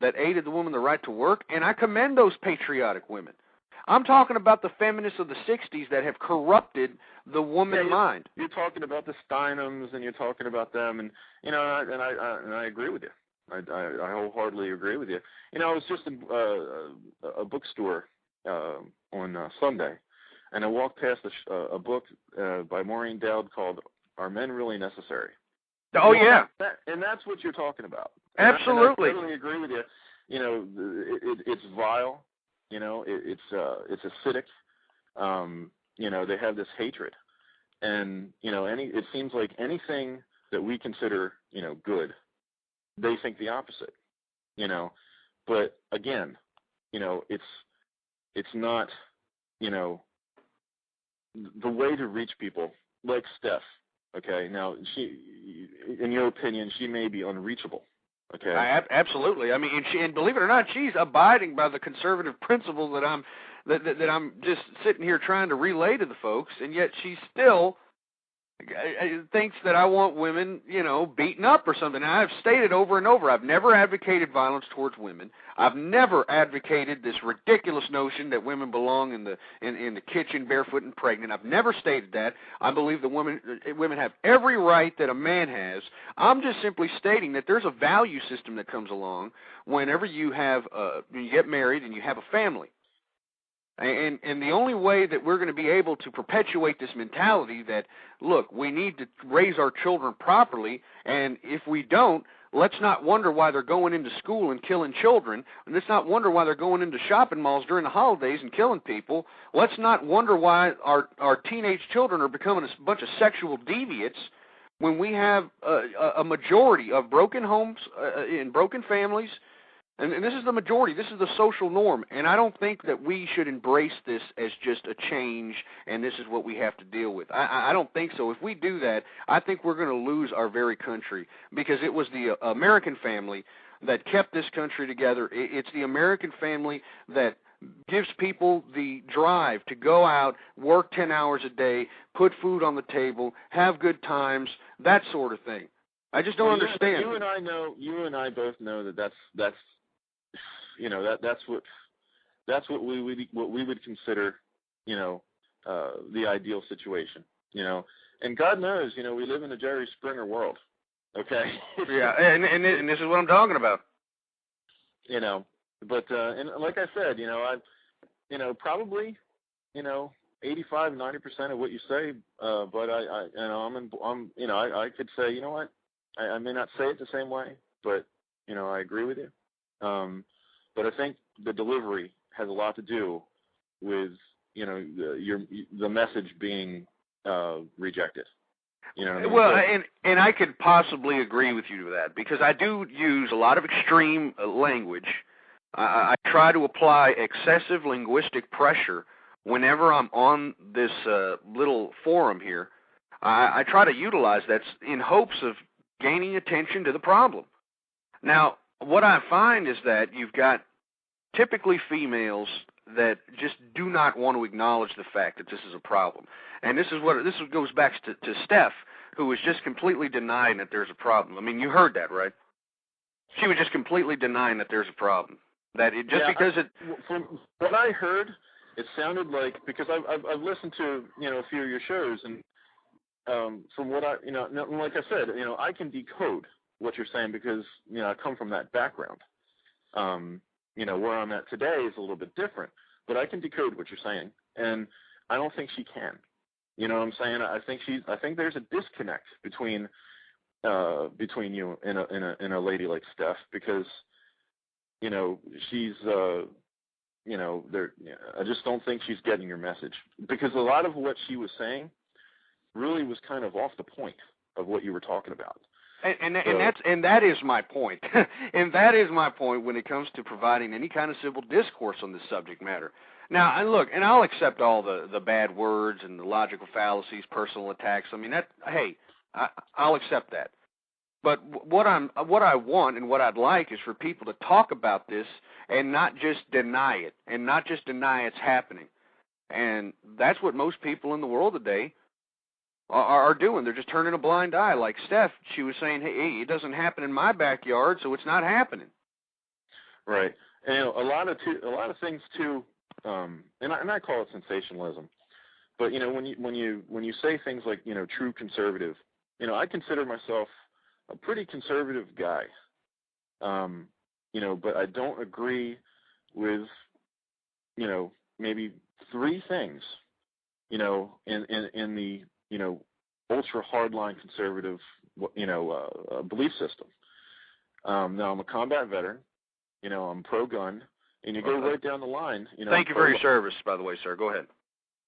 that aided the woman the right to work, and I commend those patriotic women. I'm talking about the feminists of the 60s that have corrupted the woman mind. You're talking about the Steinhams, and you're talking about them, and I agree with you. I wholeheartedly agree with you. I was just in a bookstore on Sunday, and I walked past a book by Maureen Dowd called "Are Men Really Necessary?" Oh, yeah. And that's what you're talking about. Absolutely. I totally agree with you. It's vile. It's acidic. They have this hatred, and it seems like anything that we consider good, they think the opposite. But again, it's not the way to reach people like Steph. Okay, now she, in your opinion, she may be unreachable. Okay. Absolutely. I mean, and believe it or not, she's abiding by the conservative principles that I'm just sitting here trying to relay to the folks, and yet she still thinks that I want women, beaten up or something. Now, I've stated over and over, I've never advocated violence towards women. I've never advocated this ridiculous notion that women belong in the kitchen barefoot and pregnant. I've never stated that. I believe that women have every right that a man has. I'm just simply stating that there's a value system that comes along whenever you get married and you have a family. And the only way that we're going to be able to perpetuate this mentality that, look, we need to raise our children properly, and if we don't, let's not wonder why they're going into school and killing children, and let's not wonder why they're going into shopping malls during the holidays and killing people. Let's not wonder why our teenage children are becoming a bunch of sexual deviants when we have a majority of broken homes and broken families. And this is the majority. This is the social norm. And I don't think that we should embrace this as just a change and this is what we have to deal with. I don't think so. If we do that, I think we're going to lose our very country because it was the American family that kept this country together. It's the American family that gives people the drive to go out, work 10 hours a day, put food on the table, have good times, that sort of thing. I just don't understand. You and I both know that that's that's what we would consider, the ideal situation, and God knows, we live in a Jerry Springer world. Okay. Yeah. And this is what I'm talking about. But, and like I said, probably, 85, 90% of what you say, but I could say, you know what, I may not say it the same way, but, I agree with you. But I think the delivery has a lot to do with, the message being rejected. Well, and I could possibly agree with you to that because I do use a lot of extreme language. I try to apply excessive linguistic pressure whenever I'm on this little forum here. I try to utilize that in hopes of gaining attention to the problem. Now, what I find is that you've got typically females that just do not want to acknowledge the fact that this is a problem. And this goes back to Steph, who was just completely denying that there's a problem. I mean, you heard that, right? She was just completely denying that there's a problem. That it just because it. From what I heard, it sounded like, because I've listened to a few of your shows, and from what I like I said, I can decode what you're saying because I come from that background. Where I'm at today is a little bit different, but I can decode what you're saying, and I don't think she can. You know what I'm saying? I think there's a disconnect between you and a lady like Steph, because she's I just don't think she's getting your message, because a lot of what she was saying really was kind of off the point of what you were talking about. And that is my point. And that is my point when it comes to providing any kind of civil discourse on this subject matter. Now, I'll accept all the bad words and the logical fallacies, personal attacks. I mean, I'll accept that. But what I want and what I'd like is for people to talk about this and not just deny it, and not just deny it's happening. And that's what most people in the world today are doing. They're just turning a blind eye. Like Steph, she was saying, hey, it doesn't happen in my backyard, so it's not happening. Right. And a lot of things too, and I call it sensationalism. But when you say things like true conservative, I consider myself a pretty conservative guy. But I don't agree with maybe three things in the ultra hardline conservative, belief system. Now, I'm a combat veteran. I'm pro-gun, and you go right down the line. Thank you for your service, by the way, sir. Go ahead.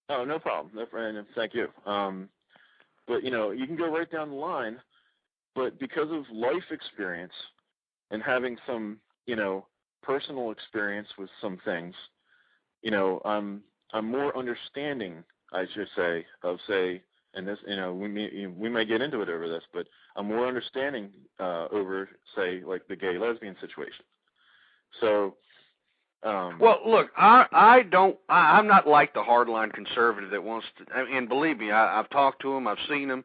Oh, no problem. Thank you. But you can go right down the line, but because of life experience and having some, personal experience with some things, I'm more understanding, I should say, of and this, we may get into it over this, but I'm more understanding over, say, like the gay lesbian situation. So, well, look, I'm not like the hardline conservative that wants to, and believe me, I've talked to them, I've seen them.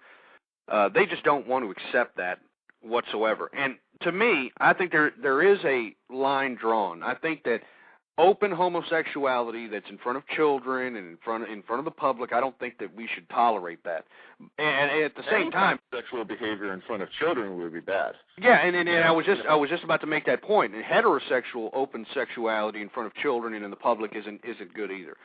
They just don't want to accept that whatsoever. And to me, I think there is a line drawn. I think that open homosexuality that's in front of children and in front of the public, I don't think that we should tolerate that. And at the same time, sexual behavior in front of children would be bad. Yeah, and I was just about to make that point. And heterosexual open sexuality in front of children and in the public isn't good either.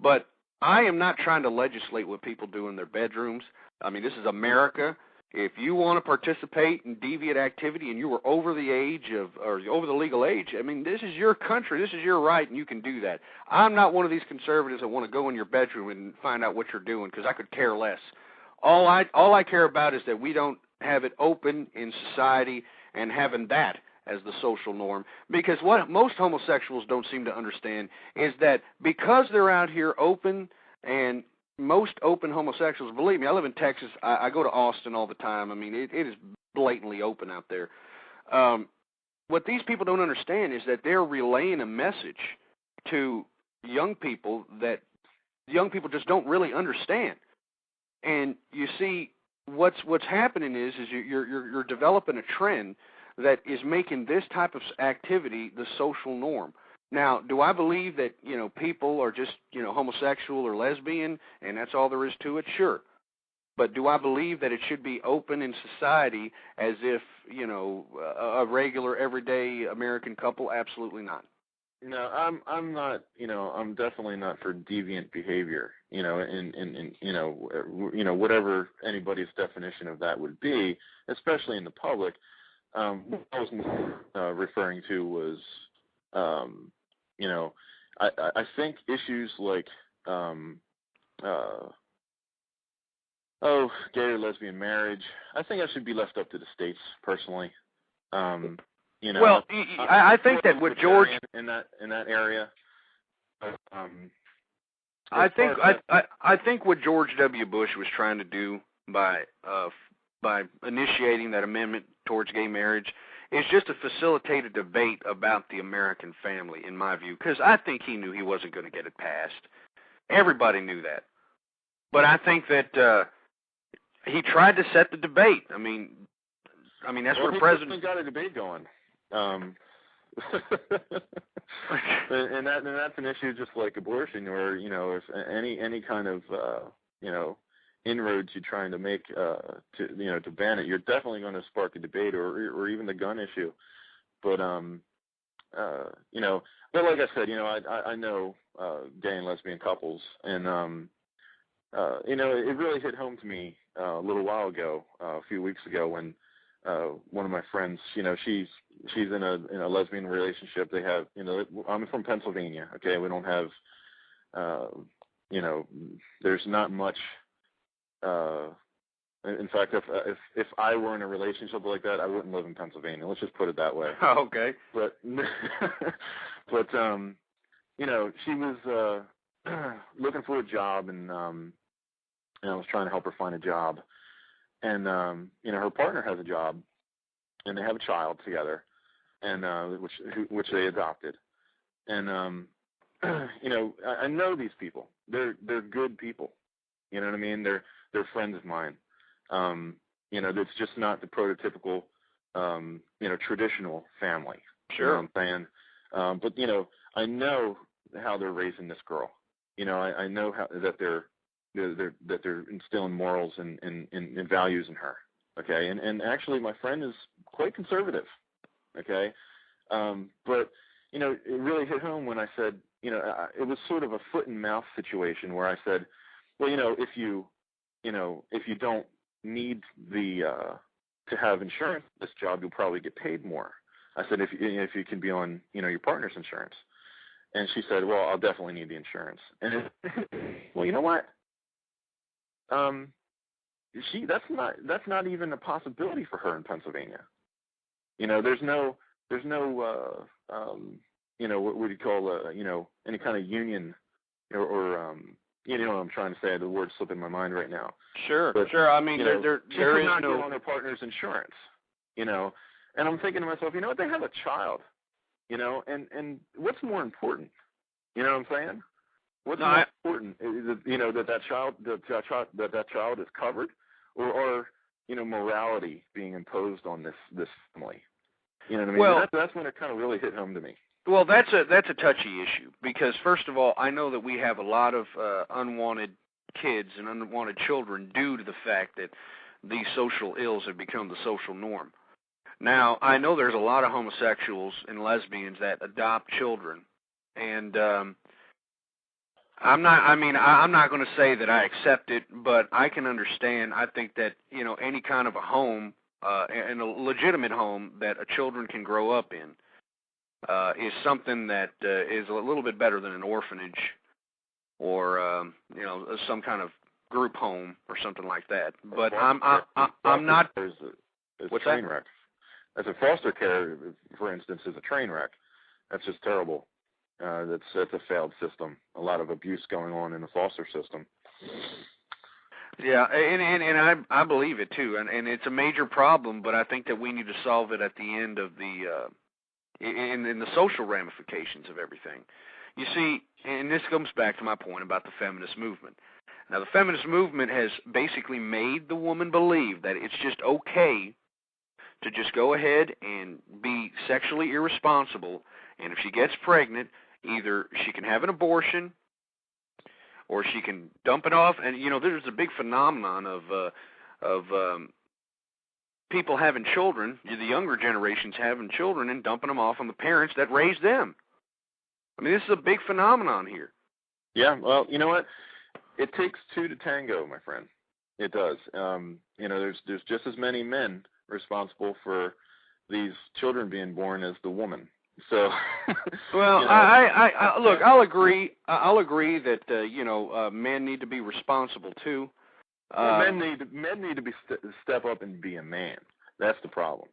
But I am not trying to legislate what people do in their bedrooms. I mean, this is America. If you want to participate in deviant activity and you were over the age or over the legal age, I mean, this is your country, this is your right, and you can do that. I'm not one of these conservatives that want to go in your bedroom and find out what you're doing, because I could care less. All I care about is that we don't have it open in society and having that as the social norm. Because what most homosexuals don't seem to understand is that because they're out here open, and most open homosexuals, believe me, I live in Texas. I go to Austin all the time. I mean, it is blatantly open out there. What these people don't understand is that they're relaying a message to young people that young people just don't really understand. And you see, what's happening is you're developing a trend that is making this type of activity the social norm. Now, do I believe that, people are just, homosexual or lesbian and that's all there is to it? Sure. But do I believe that it should be open in society as if, a regular, everyday American couple? Absolutely not. No, I'm not, I'm definitely not for deviant behavior, whatever anybody's definition of that would be, especially in the public. What I was referring to was, I think issues like, gay or lesbian marriage, I think that should be left up to the states, personally. Well, I think that with George in that area, I think what George W. Bush was trying to do by initiating that amendment towards gay marriage is just to facilitate a debate about the American family, in my view, because I think he knew he wasn't going to get it passed. Everybody knew that. But I think that he tried to set the debate. I mean that's what the president... He got a debate going. And that's an issue just like abortion, or, you know, if any kind of, you know, inroads you're trying to make to ban it, you're definitely going to spark a debate, or even the gun issue. But you know, but like I said, you know, I know gay and lesbian couples, and you know, it really hit home to me a little while ago, a few weeks ago, when one of my friends, you know, she's in a lesbian relationship. They have, you know, I'm from Pennsylvania. Okay, we don't have, you know, there's not much. In fact, if I were in a relationship like that, I wouldn't live in Pennsylvania. Let's just put it that way. Oh, okay. But you know, she was looking for a job, and I was trying to help her find a job. And you know, her partner has a job, and they have a child together, and which they adopted. And you know, I know these people. They're good people. You know what I mean? They're friends of mine. You know, it's just not the prototypical, you know, traditional family. Sure. You know what I'm saying? But you know, I know how they're raising this girl. You know, I know how that they're instilling morals and values in her. Okay, and actually, my friend is quite conservative. Okay, but you know, it really hit home when I said, you know, it was sort of a foot and mouth situation where I said, well, you know, if you don't need to have insurance for this job, you'll probably get paid more. I said, if you can be on, you know, your partner's insurance. And she said, well, I'll definitely need the insurance. And well, you know what? That's not even a possibility for her in Pennsylvania. You know, there's no you know, what would you call you know, any kind of union or you know what I'm trying to say. The word's slipping my mind right now. Sure, but, sure. I mean, there is not no on her partner's insurance. You know, and I'm thinking to myself, you know what? They have a child. You know, and what's more important? You know what I'm saying? What's more important? Is it, you know, that child is covered, or you know, morality being imposed on this family. You know what I mean? Well, that's when it kind of really hit home to me. Well, that's a touchy issue, because first of all, I know that we have a lot of unwanted kids and unwanted children due to the fact that these social ills have become the social norm. Now, I know there's a lot of homosexuals and lesbians that adopt children, and I'm not going to say that I accept it, but I can understand. I think that, you know, any kind of a home, and a legitimate home that children can grow up in, is something that is a little bit better than an orphanage or you know, some kind of group home or something like that. But I'm not. What's train wreck? As a foster care, for instance, is a train wreck. That's just terrible. That's a failed system. A lot of abuse going on in the foster system. Yeah, and I believe it too, and it's a major problem. But I think that we need to solve it at the end of the in the social ramifications of everything. You see, and this comes back to my point about the feminist movement. Now, the feminist movement has basically made the woman believe that it's just okay to just go ahead and be sexually irresponsible, and if she gets pregnant, either she can have an abortion or she can dump it off. And, you know, there's a big phenomenon of people having children, the younger generations having children and dumping them off on the parents that raised them. I mean, this is a big phenomenon here. Yeah, well, you know what? It takes two to tango, my friend. It does. You know, there's just as many men responsible for these children being born as the woman. So, well, you know, I look, I'll agree. I'll agree that you know, men need to be responsible too. Men need to be step up and be a man. That's the problem.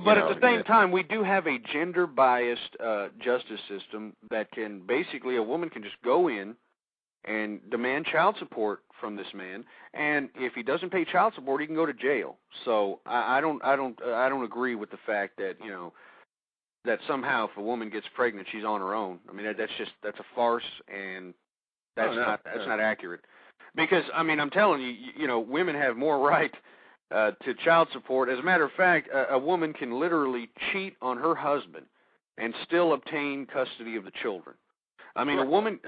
But at the same time, we do have a gender-biased justice system that can basically, a woman can just go in and demand child support from this man. And if he doesn't pay child support, he can go to jail. So I don't agree with the fact that, you know, that somehow if a woman gets pregnant, she's on her own. I mean, that's a farce, and that's not accurate. Because, I mean, I'm telling you, you know, women have more right to child support. As a matter of fact, a woman can literally cheat on her husband and still obtain custody of the children. I mean, a woman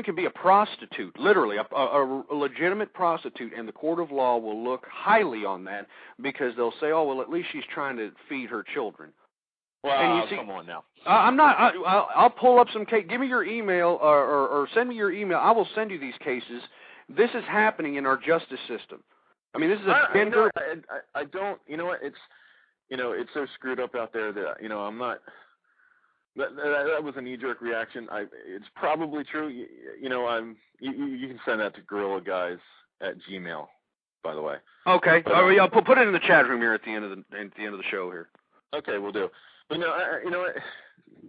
can be a prostitute, literally, a legitimate prostitute, and the court of law will look highly on that because they'll say, oh, well, at least she's trying to feed her children. Well, come on now. I'm not. I'll pull up some case. Give me your email or send me your email. I will send you these cases. This is happening in our justice system. I mean, this is a gender. I don't. You know what? It's, you know, it's so screwed up out there that, you know, I'm not. That was a knee-jerk reaction. It's probably true. You know, you can send that to GorillaGuys@gmail. By the way. Okay. I'll put it in the chat room here at the end of the show here. Okay, we'll do. But no,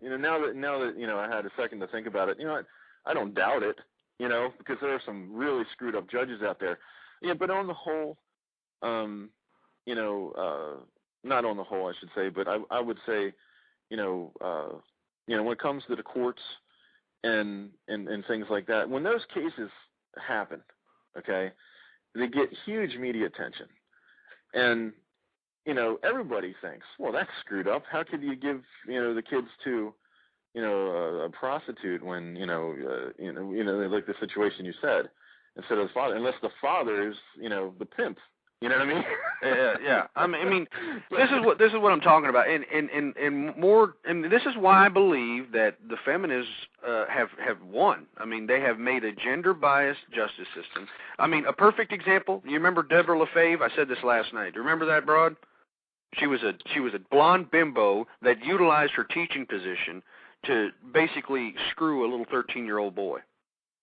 now that you know, I had a second to think about it. You know, I don't doubt it. You know, because there are some really screwed up judges out there. Yeah, but on the whole, you know, not on the whole, I should say, but I would say, you know, when it comes to the courts and things like that, when those cases happen, okay, they get huge media attention, and you know, everybody thinks, well, that's screwed up. How could you give, you know, the kids to, you know, a prostitute when, you know, like the situation you said, instead of the father, unless the father is, you know, the pimp. You know what I mean? Yeah. I mean, this is what I'm talking about, and this is why I believe that the feminists have won. I mean, they have made a gender-biased justice system. I mean, a perfect example. You remember Deborah LaFave? I said this last night. Do you remember that broad? She was a blonde bimbo that utilized her teaching position to basically screw a little 13-year-old boy.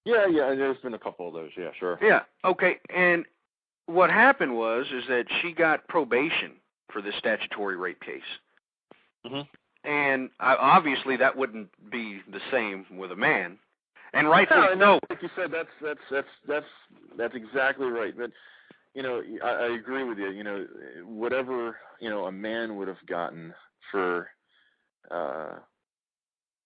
Yeah. There's been a couple of those. Yeah, sure. Yeah. Okay. And what happened was that she got probation for this statutory rape case. Mm-hmm. And obviously that wouldn't be the same with a man. And rightfully no, like you said, that's exactly right. But you know, I agree with you. You know, whatever, you know, a man would have gotten for,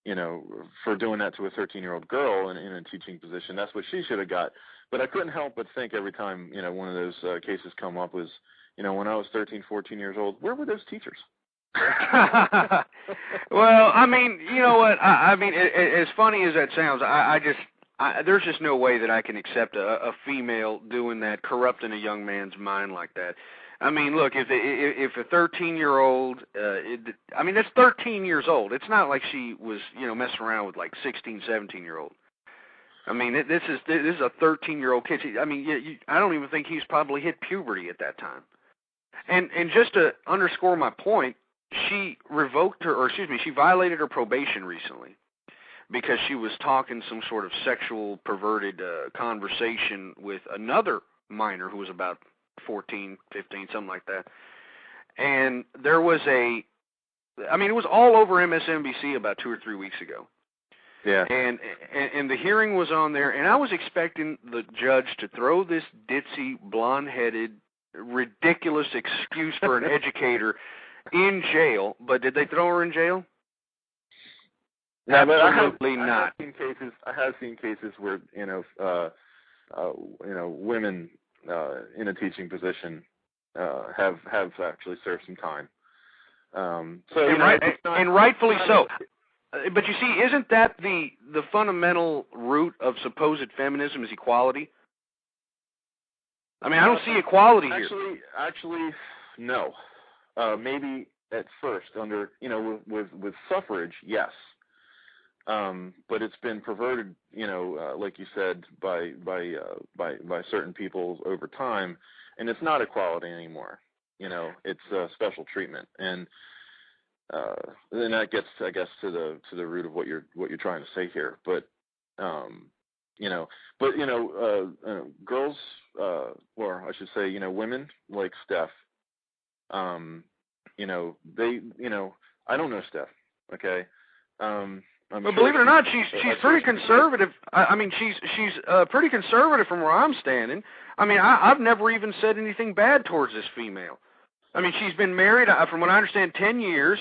you know, for doing that to a 13-year-old girl in a teaching position, that's what she should have got. But I couldn't help but think every time, you know, one of those cases come up was, you know, when I was 13, 14 years old, where were those teachers? Well, I mean, you know what? I mean, as funny as that sounds, there's just no way that I can accept a female doing that, corrupting a young man's mind like that. I mean, look, if a 13-year-old, I mean, that's 13 years old. It's not like she was, you know, messing around with like 16, 17-year-old. I mean, this is a 13-year-old kid. I mean, I don't even think he's probably hit puberty at that time. And just to underscore my point, she violated her probation recently because she was talking some sort of sexual perverted conversation with another minor who was about 14, 15, something like that. And there was it was all over MSNBC about 2 or 3 weeks ago. Yeah. And the hearing was on there, and I was expecting the judge to throw this ditzy, blonde-headed, ridiculous excuse for an educator in jail. But did they throw her in jail? No, absolutely not. I have seen cases where, you know, women in a teaching position have actually served some time. And rightfully so. But you see, isn't that the fundamental root of supposed feminism is equality? I mean, I don't see equality here. Actually, no. Maybe at first, under, you know, with suffrage, yes. But it's been perverted, you know, like you said, by certain people over time, and it's not equality anymore. You know, it's special treatment, and then that gets, I guess, to the root of what you're trying to say here. But girls, or I should say, you know, women like Steph, you know, they, you know, I don't know Steph, okay, I'm Well, sure believe it or not, she's I'm pretty sure conservative. I mean, she's pretty conservative from where I'm standing. I mean, I've never even said anything bad towards this female. I mean, she's been married, from what I understand, 10 years.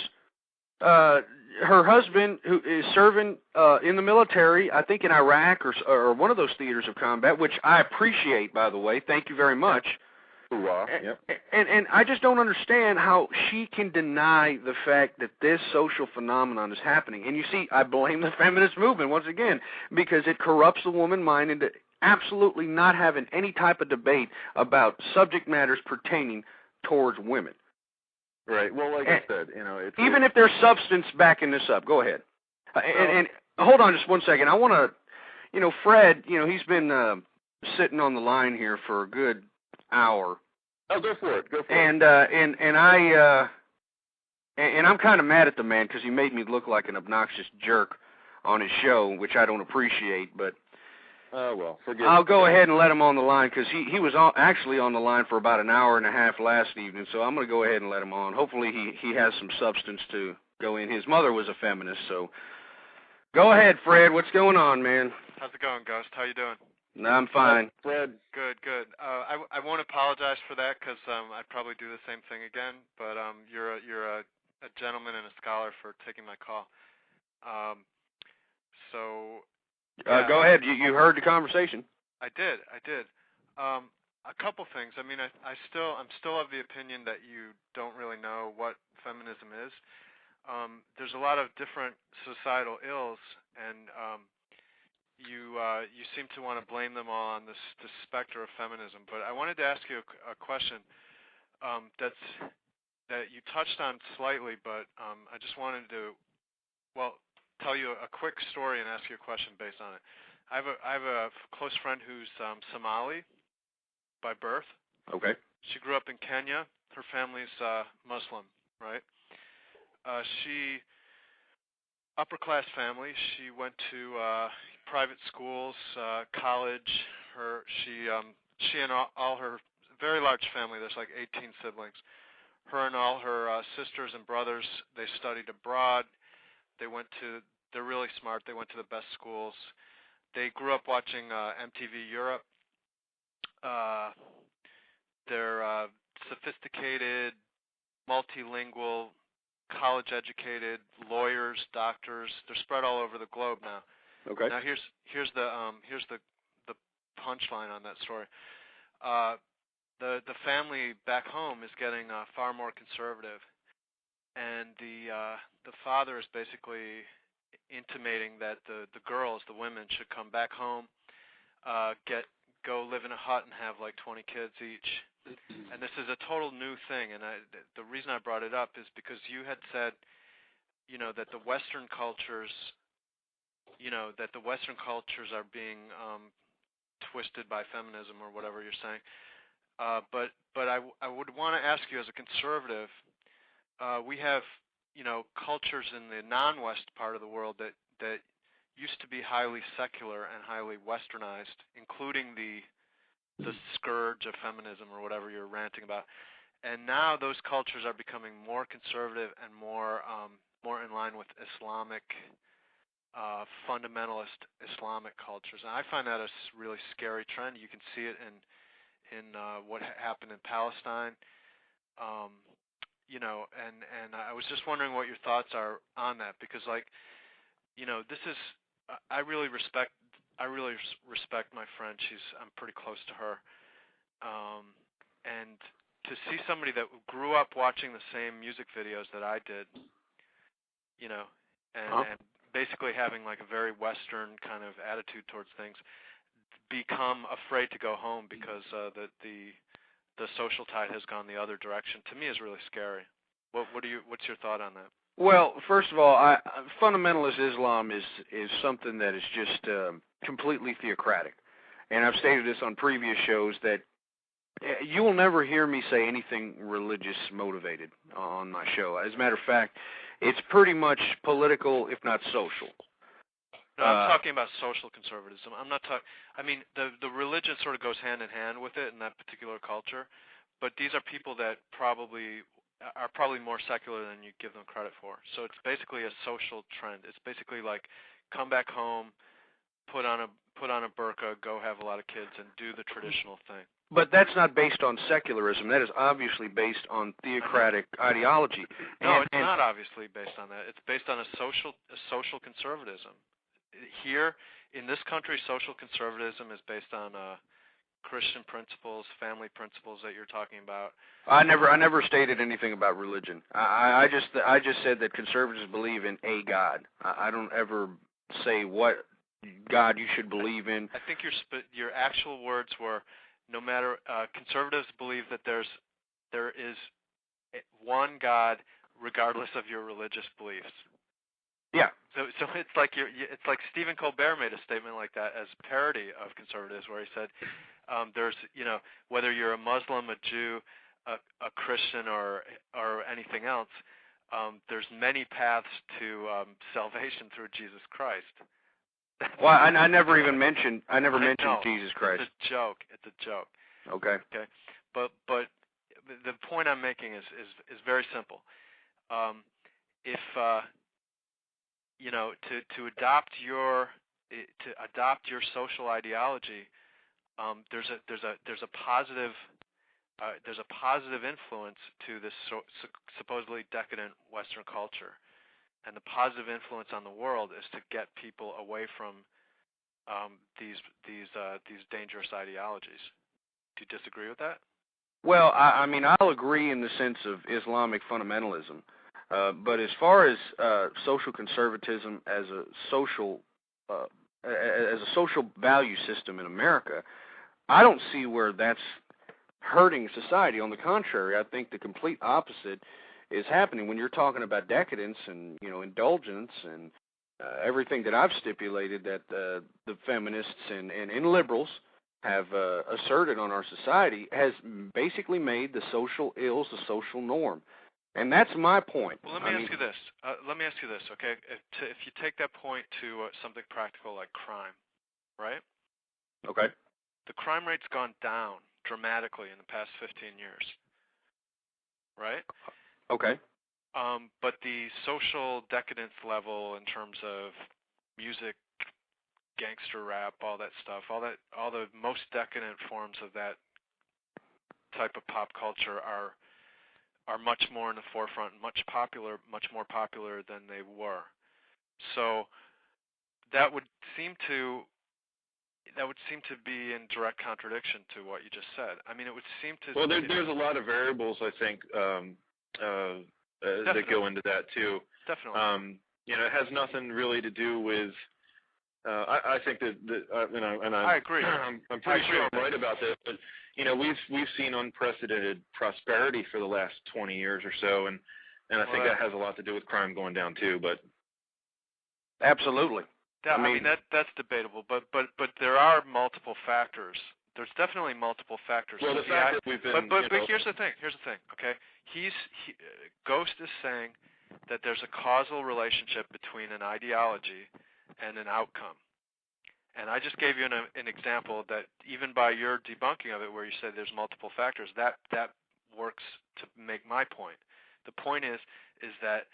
Her husband, who is serving in the military, I think in Iraq or one of those theaters of combat, which I appreciate, by the way. Thank you very much. Yep. And I just don't understand how she can deny the fact that this social phenomenon is happening. And you see, I blame the feminist movement once again because it corrupts the woman mind into absolutely not having any type of debate about subject matters pertaining towards women. Right. Well, like I said, it's even if there's substance backing this up. Go ahead. And hold on just one second. I want to, Fred, he's been sitting on the line here for a good hour. Oh, go for it. And I'm kind of mad at the man because he made me look like an obnoxious jerk on his show, which I don't appreciate. But forget I'll go ahead and let him on the line because he was actually on the line for about an hour and a half last evening. So I'm going to go ahead and let him on. Hopefully he has some substance to go in. His mother was a feminist, so go ahead, Fred. What's going on, man? How's it going, Ghost? How you doing? No, I'm fine. Fred. Good. I won't apologize for that because I'd probably do the same thing again. But you're a gentleman and a scholar for taking my call. Go ahead. You heard the conversation. I did. A couple things. I mean, I'm still of the opinion that you don't really know what feminism is. There's a lot of different societal ills, and you seem to want to blame them all on this specter of feminism. But I wanted to ask you a question that you touched on slightly, but I just wanted to tell you a quick story and ask you a question based on it. I have a close friend who's Somali by birth. Okay. She grew up in Kenya. Her family's Muslim, right? She upper-class family. She went to private schools, college. She and all her very large family. There's like 18 siblings. Her and all her sisters and brothers. They studied abroad. They're really smart. They went to the best schools. They grew up watching MTV Europe. They're sophisticated, multilingual, college-educated, lawyers, doctors. They're spread all over the globe now. Okay. Now here's the punchline on that story. The family back home is getting far more conservative, and the father is basically intimating that the girls, the women, should come back home, go live in a hut and have like 20 kids each. And this is a total new thing, and the reason I brought it up is because you had said, that the Western cultures, are being twisted by feminism or whatever you're saying. But I would want to ask you, as a conservative, we have cultures in the non-West part of the world that used to be highly secular and highly westernized, including the scourge of feminism or whatever you're ranting about. And now those cultures are becoming more conservative and more in line with Islamic, fundamentalist Islamic cultures. And I find that a really scary trend. You can see it in what happened in Palestine. And I was just wondering what your thoughts are on that, because this is, I really respect my friend. I'm pretty close to her, and to see somebody that grew up watching the same music videos that I did, and basically having like a very Western kind of attitude towards things, become afraid to go home because the social tide has gone the other direction, to me is really scary. What's your thought on that? Well, first of all, fundamentalist Islam is something that is just completely theocratic. And I've stated this on previous shows that you will never hear me say anything religious motivated on my show. As a matter of fact, it's pretty much political, if not social. No, I'm talking about social conservatism. I'm not talking. I mean, the religion sort of goes hand in hand with it in that particular culture, but these are people that probably are probably more secular than you give them credit for. So it's basically a social trend. It's basically like come back home, put on a burqa, go have a lot of kids, and do the traditional thing. But that's not based on secularism. That is obviously based on theocratic ideology. No, it's not obviously based on that. It's based on a social conservatism. Here in this country, social conservatism is based on Christian principles, family principles that you're talking about. I never stated anything about religion. I just said that conservatives believe in a God. I don't ever say what God you should believe in. I think your actual words were, no matter conservatives believe that there is one God regardless of your religious beliefs. Yeah. So it's like it's like Stephen Colbert made a statement like that as parody of conservatives, where he said, "There's whether you're a Muslim, a Jew, a Christian, or anything else, there's many paths to salvation through Jesus Christ." Well, I never even mentioned Jesus Christ. It's a joke. It's a joke. Okay. Okay. But the point I'm making is very simple. If to adopt your social ideology, there's a positive influence to this supposedly decadent Western culture. And the positive influence on the world is to get people away from these dangerous ideologies. Do you disagree with that? Well, I mean, I'll agree in the sense of Islamic fundamentalism, but as far as social conservatism as a social value system in America, I don't see where that's hurting society. On the contrary, I think the complete opposite is happening when you're talking about decadence and indulgence and everything that I've stipulated that the feminists and liberals have asserted on our society has basically made the social ills the social norm, and that's my point. Well, let me ask you this. Okay? If you take that point to something practical like crime, right? Okay. The crime rate's gone down dramatically in the past 15 years, right? Okay. But the social decadence level in terms of music, gangster rap, all that stuff, all the most decadent forms of that type of pop culture are much more in the forefront, much more popular than they were. So that would seem to be in direct contradiction to what you just said. I mean, it would seem to. Well, there's a lot of variables, I think, that go into that too. Definitely. It has nothing really to do with. I think that I agree. I'm pretty sure I'm right about this, but we've seen unprecedented prosperity for the last 20 years or so, and I think that has a lot to do with crime going down too. But absolutely. I mean that's debatable, but there are multiple factors. There's definitely multiple factors. Well, the fact that we've been. But here's the thing. Okay, Ghost is saying that there's a causal relationship between an ideology and an outcome. And I just gave you an example that even by your debunking of it, where you said there's multiple factors, that works to make my point. The point is that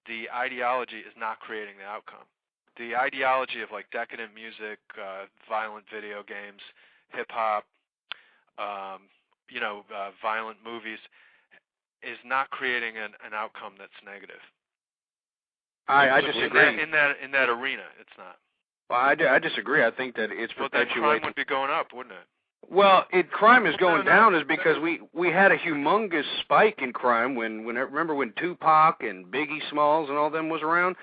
the ideology is not creating the outcome. The ideology of like decadent music, violent video games, hip hop, violent movies is not creating an outcome that's negative. I disagree. In that arena, it's not. Well, I disagree. I think that it's perpetuating. Then crime would be going up, wouldn't it? Well, crime is going down is because we had a humongous spike in crime remember when Tupac and Biggie Smalls and all them was around?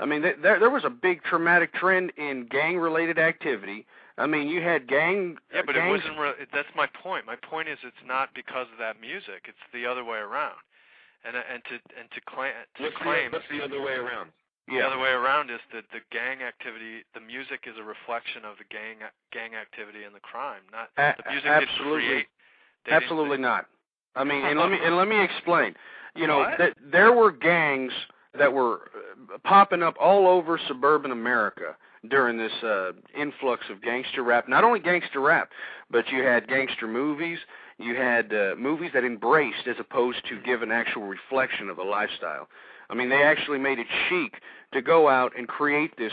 I mean, there was a big traumatic trend in gang-related activity. I mean, you had gangs. Yeah, but it wasn't. That's my point. My point is, it's not because of that music. It's the other way around. And to claim. What's the other way around? The other way around is that the gang activity, the music is a reflection of the gang activity and the crime. Not the music didn't create. Absolutely not. I mean, and let me explain. There were gangs that were popping up all over suburban America during this influx of gangster rap. Not only gangster rap, but you had gangster movies, You had movies that embraced as opposed to give an actual reflection of the lifestyle. I mean, they actually made it chic to go out and create this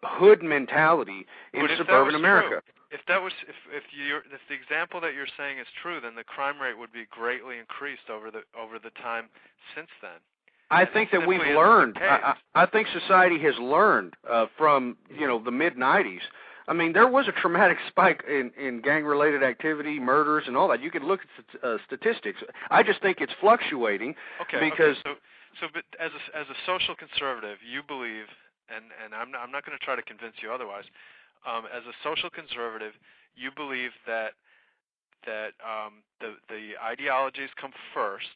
hood mentality in suburban America. If the example that you're saying is true, then the crime rate would be greatly increased over the time since then. I think that we've learned. I think society has learned from the mid-'90s. I mean, there was a traumatic spike in gang-related activity, murders, and all that. You could look at statistics. I just think it's fluctuating because. Okay. So, but as a social conservative, you believe, and I'm not going to try to convince you otherwise. As a social conservative, you believe that the ideologies come first,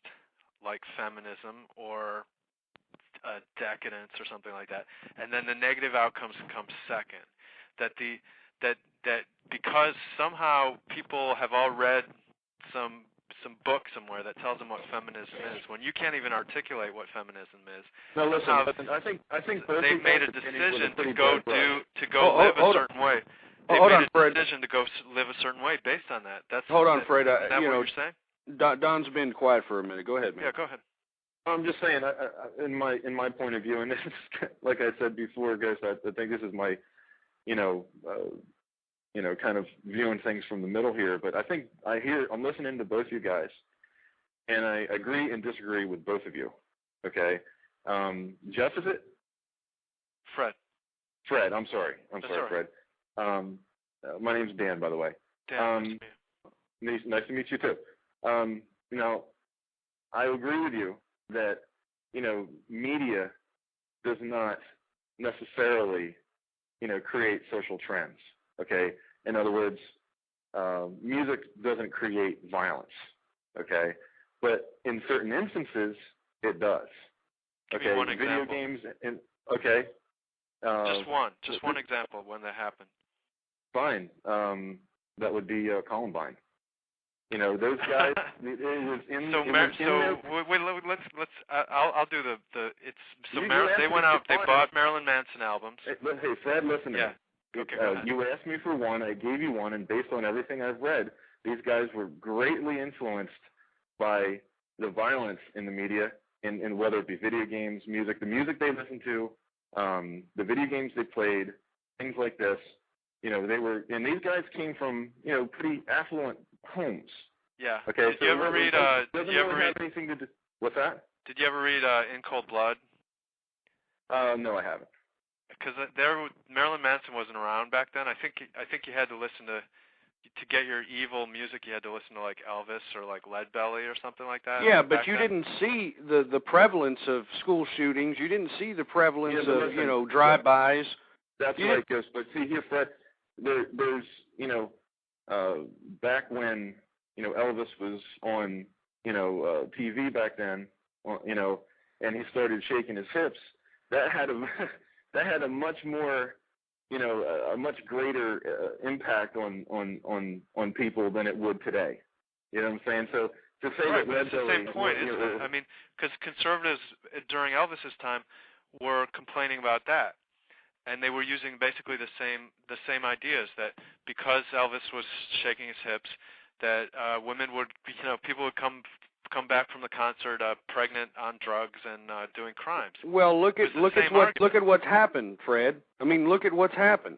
like feminism or decadence or something like that, and then the negative outcomes come second. That because somehow people have all read some book somewhere that tells them what feminism is, when you can't even articulate what feminism is. No, listen. I think they've made a decision to go live a certain way. They've made a decision to go live a certain way based on that. Hold on, Fred. Is that what you're saying? Don's been quiet for a minute. Go ahead, man. Yeah, go ahead. I'm just saying, in my point of view, and this is, like I said before, guys, I think this is my, kind of viewing things from the middle here. But I think I'm listening to both you guys, and I agree and disagree with both of you. Okay, Jeff, is it? Fred. Fred, I'm sorry, Fred. My name's Dan, by the way. Dan, nice to meet you too. Now, I agree with you that media does not necessarily create social trends. Okay, in other words, music doesn't create violence. Okay, but in certain instances it does. Give me one video example. Games. Just one example when that happened. Fine. That would be Columbine. Those guys. It was in. I'll do the. It's so they went out. They bought Marilyn Manson albums. Hey, Fred, listen to me. Okay, go ahead. You asked me for one. I gave you one, and based on everything I've read, these guys were greatly influenced by the violence in the media, and whether it be video games, music, the music they listened to, the video games they played, things like this. They were, and these guys came from pretty affluent homes. Yeah. Okay. Did you ever read? Have anything to do? What's that? Did you ever read In Cold Blood? No, I haven't. Because Marilyn Manson wasn't around back then. I think you had to listen to get your evil music. You had to listen to like Elvis or like Leadbelly or something like that. Yeah, but you didn't see the prevalence of school shootings. You didn't see the prevalence of drive-bys. That's right, Gus. But see here, Fred, there's back when Elvis was on TV back then, and he started shaking his hips. That had a much more a much greater impact on people than it would today. You know what I'm saying? So to say right, that but it's the same point, isn't it? I mean, because conservatives during Elvis's time were complaining about that. And they were using basically the same ideas, that because Elvis was shaking his hips, that women would, people would come back from the concert pregnant, on drugs, and doing crimes. Well, look at what's happened, Fred. I mean, look at what's happened.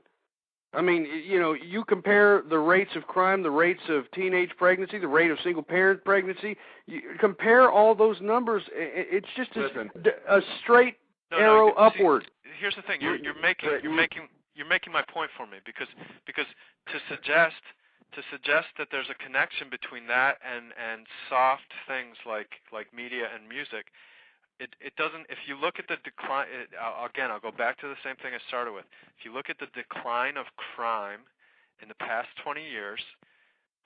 I mean, you compare the rates of crime, the rates of teenage pregnancy, the rate of single-parent pregnancy. You compare all those numbers. It's just a straight arrow upward. Here's the thing: you're making my point for me, because to suggest that there's a connection between that and soft things like media and music, it doesn't. If you look at the decline, again, I'll go back to the same thing I started with. If you look at the decline of crime in the past 20 years,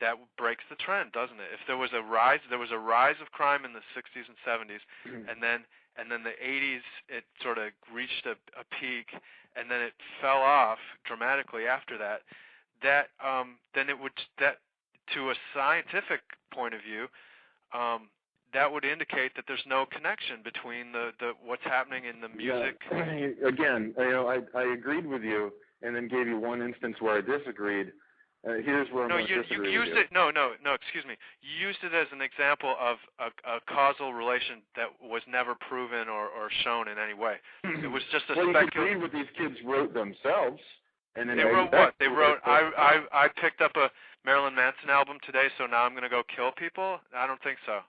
that breaks the trend, doesn't it? If there was a rise of crime in the 60s and 70s, and then the 80s, it sort of reached a peak, and then it fell off dramatically after that. Then it would, that to a scientific point of view, that would indicate that there's no connection between the what's happening in the music. Yeah. Again, I agreed with you, and then gave you one instance where I disagreed. here's where I'm going to disagree with you. Excuse me. You used it as an example of a causal relation that was never proven or shown in any way. It was just a speculative. Well, you can read what these kids wrote themselves. And then they wrote what? They wrote, I picked up a Marilyn Manson album today, so now I'm going to go kill people? I don't think so.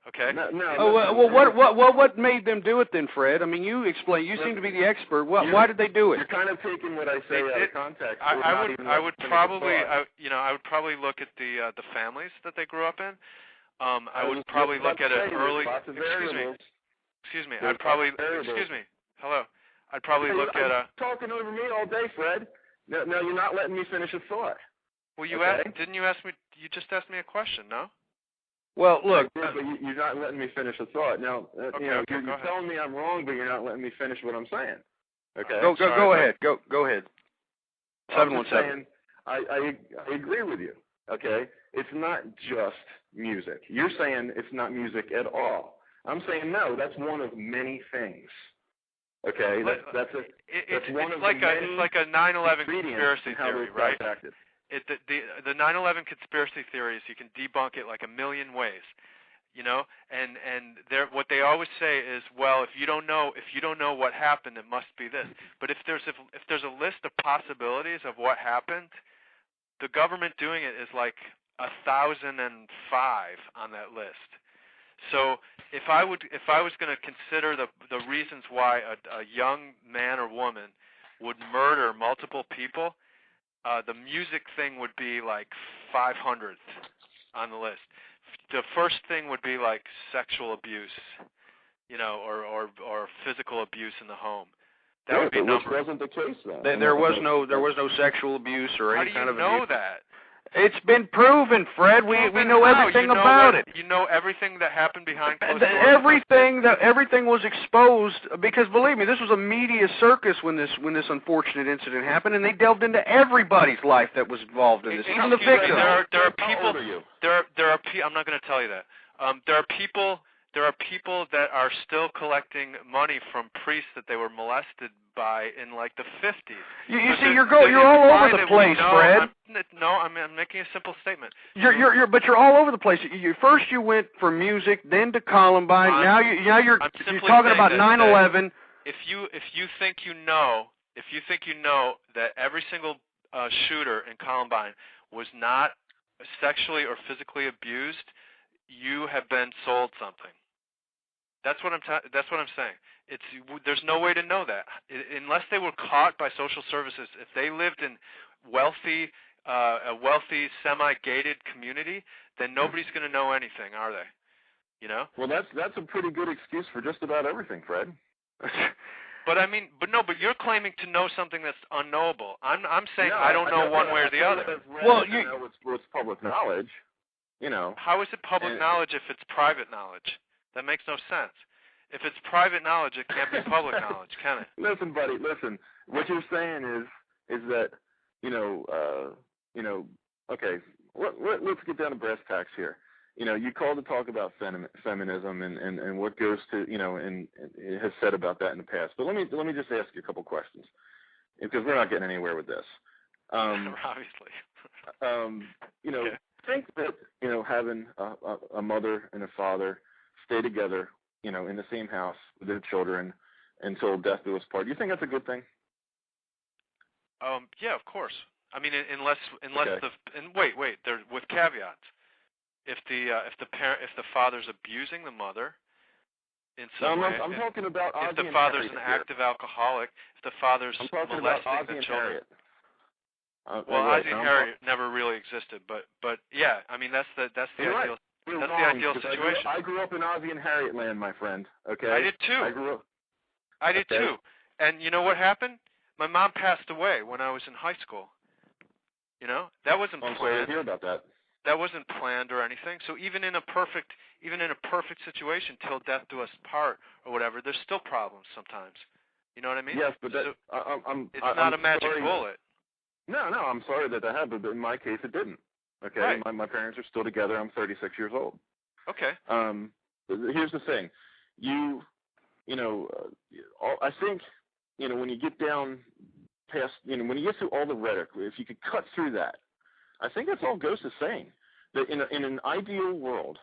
Okay. What made them do it then, Fred? I mean, you explain. You seem to be the expert. Why did they do it? You're kind of taking what I say out of context. I would probably look at the families that they grew up in. I would probably look at an early. Excuse me. I'd probably. Excuse me. Hello. I'd probably look at a. Talking over me all day, Fred. No, you're not letting me finish a thought. Well, didn't you ask me? You just asked me a question, no? Well, look. But you're not letting me finish a thought. Now, you're telling me I'm wrong, but you're not letting me finish what I'm saying. Okay. Go ahead. Go ahead. 717. I agree with you. Okay. It's not just music. You're saying it's not music at all. I'm saying no. That's one of many things. Okay. It's like a 9/11 conspiracy theory, right? The 9/11 conspiracy theories, you can debunk it like a million ways, you know. And what they always say is, well, if you don't know what happened, it must be this. But if there's a list of possibilities of what happened, the government doing it is like 1,005 on that list. So if I was going to consider the reasons why a young man or woman would murder multiple people, the music thing would be like 500th on the list. The first thing would be like sexual abuse, you know, or physical abuse in the home. That would be number. Which wasn't the case then. There was no sexual abuse or any kind of abuse. How do you know that? It's been proven, Fred. We know everything about it. You know everything that happened behind closed doors. Everything was exposed because, believe me, this was a media circus when this unfortunate incident happened, and they delved into everybody's life that was involved in this, even the victims. There are people. I'm not going to tell you that. There are people that are still collecting money from priests that they were molested by in like the 50s. You see, you're all over the place, Fred. I'm making a simple statement. But you're all over the place. First you went for music, then to Columbine. Now you're talking about 9/11. If you think you know that every single shooter in Columbine was not sexually or physically abused, you have been sold something. That's what I'm saying. There's no way to know that unless they were caught by social services. If they lived in a wealthy semi-gated community, then nobody's going to know anything, are they? You know. Well, that's a pretty good excuse for just about everything, Fred. But you're claiming to know something that's unknowable. I'm saying I don't know one way or the other. Well, you know what's public knowledge. You know. How is it public knowledge if it's private knowledge? That makes no sense. If it's private knowledge, it can't be public knowledge, can it? Listen, buddy, listen. What you're saying is that, okay, let's get down to brass tacks here. You know, you called to talk about feminism and what goes to, and it has said about that in the past. But let me just ask you a couple questions, because we're not getting anywhere with this. Obviously. Okay. Think that, having a mother and a father stay together, in the same house with their children until death do us part. Do you think that's a good thing? Yeah, of course. I mean, unless okay. Wait, there with caveats. If the father's abusing the mother in some way, I'm talking about Ozzy if the father's an active alcoholic, if the father's molesting the children. Ozzy and Harriet never really existed, but yeah, I mean that's the You're ideal. Right. That's the ideal situation. I grew up in Ozzy and Harriet land, my friend. Okay. I did too. I did too. And you know what happened? My mom passed away when I was in high school. That wasn't planned. I'm sorry to hear about that. That wasn't planned or anything. So even in a perfect situation, till death do us part or whatever, there's still problems sometimes. You know what I mean? Yes, but it's not a magic bullet. No, I'm sorry that happened, but in my case it didn't. Okay, right. My parents are still together. I'm 36 years old. Okay. Here's the thing, I think, when you get down past, when you get through all the rhetoric, if you could cut through that, I think that's all Ghost is saying. That in an ideal world,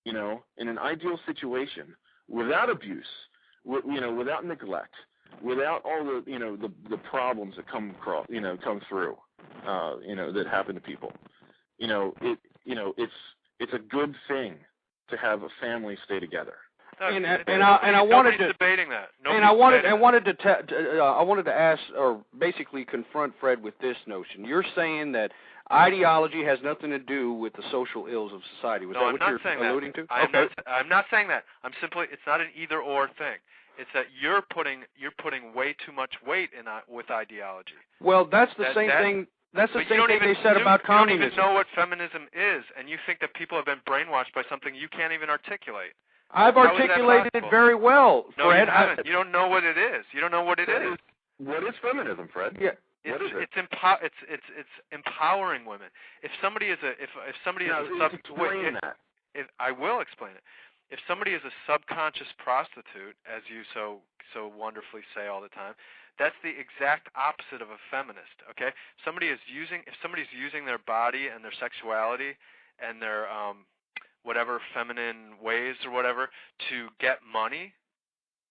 in an ideal situation, without abuse, without neglect, without all the problems that come through, that happen to people, it's a good thing to have a family stay together. And I wanted to debating that. And I wanted to ask, or basically confront Fred with this notion. You're saying that ideology has nothing to do with the social ills of society. Was that what you're alluding to? I'm not saying that. It's not an either or thing. It's that you're putting way too much weight with ideology. Well, that's the same thing. That's the same thing they said about communism. You don't even know what feminism is, and you think that people have been brainwashed by something you can't even articulate. I've articulated it very well, no, Fred. You haven't. You don't know what it is. You don't know what it is. What is feminism, Fred? Yeah. It's empowering women. If somebody is I will explain it. If somebody is a subconscious prostitute, as you so wonderfully say all the time, that's the exact opposite of a feminist. Okay? If somebody's using their body and their sexuality and their whatever feminine ways or whatever to get money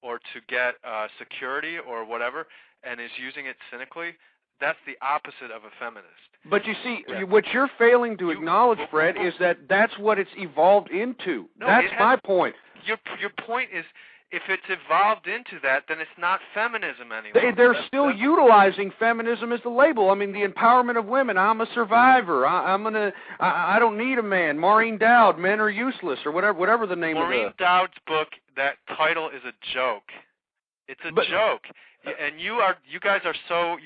or to get security or whatever, and is using it cynically, that's the opposite of a feminist. But you see, what you're failing to acknowledge, Fred, is that that's what it's evolved into. No, that's my point. Your point is, if it's evolved into that, then it's not feminism anymore. They're still utilizing feminism as the label. I mean, the empowerment of women. I'm a survivor. I don't need a man. Maureen Dowd, Men Are Useless, or whatever the name Maureen of the... Dowd's book, that title is a joke. It's a joke. And you guys are so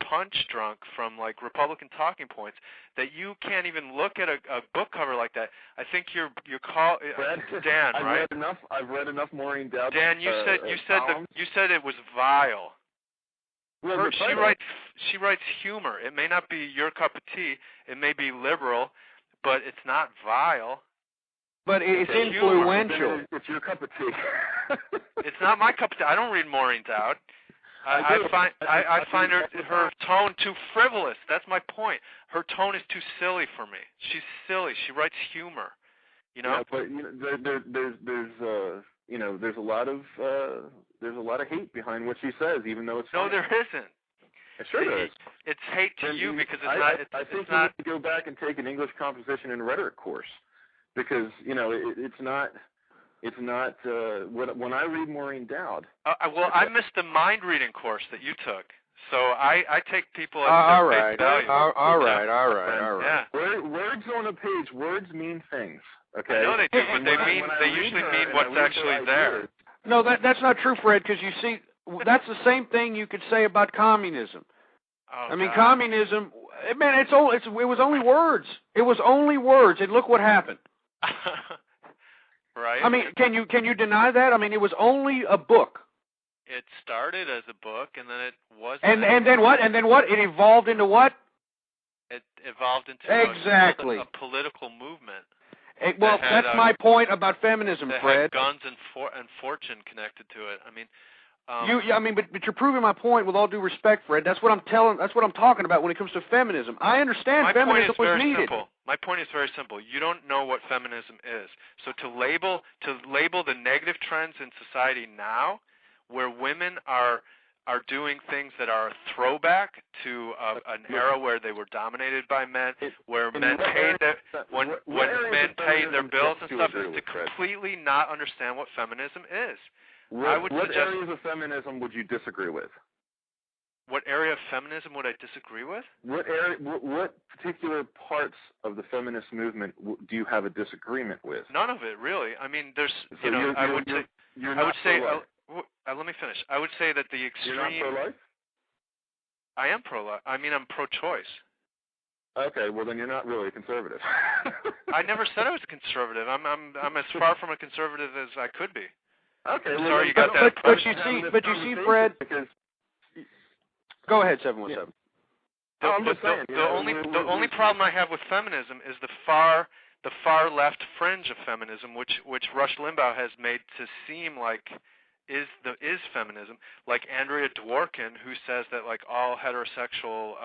punch drunk from like Republican talking points that you can't even look at a book cover like that. I think you're Fred, Dan, right? I've read enough Maureen Dowd. Dan, you said it was vile. Well, she writes humor. It may not be your cup of tea. It may be liberal, but it's not vile. But it's influential. It's your cup of tea. It's not my cup of tea. I don't read Maureen Dowd. I find her tone too frivolous. That's my point. Her tone is too silly for me. She's silly. She writes humor. Yeah, but there's a lot of hate behind what she says, even though it's no, there isn't. Sure there is. It's hate to you because I think you need to go back and take an English composition and rhetoric course, because it's not. When I read Maureen Dowd. I missed the mind reading course that you took, so I take people at all their right. face value. All right. Yeah. Words on a page. Words mean things. Okay. I know they do, but they usually mean what's actually there. No, that's not true, Fred. Because you see, that's the same thing you could say about communism. Oh, I mean, communism. Man, it was only words. It was only words, and look what happened. Right. I mean, can you deny that? I mean, it was only a book. It started as a book, and then it wasn't. And then what? And then what? It evolved into what? It evolved into exactly a political movement. That's my point about feminism, Fred. Had guns and fortune connected to it. I mean, but you're proving my point with all due respect, Fred. That's what I'm talking about when it comes to feminism. I understand feminism was needed. My point is very simple. You don't know what feminism is. So to label the negative trends in society now, where women are doing things that are a throwback to an era where they were dominated by men, where men paid when men paid their bills and stuff, is to completely not understand what feminism is. What areas of feminism would you disagree with? What area of feminism would I disagree with? What particular parts of the feminist movement do you have a disagreement with? None of it, really. I mean, there's, let me finish. I would say that the extreme. You're not pro-life? I am pro-life. I mean, I'm pro-choice. Okay, well then you're not really a conservative. I never said I was a conservative. I'm as far from a conservative as I could be. Okay. I'm sorry you got that impression. But you see, Fred. Go ahead, 717. The only problem I have with feminism is the far left fringe of feminism, which Rush Limbaugh has made to seem like is feminism, like Andrea Dworkin, who says that like all heterosexual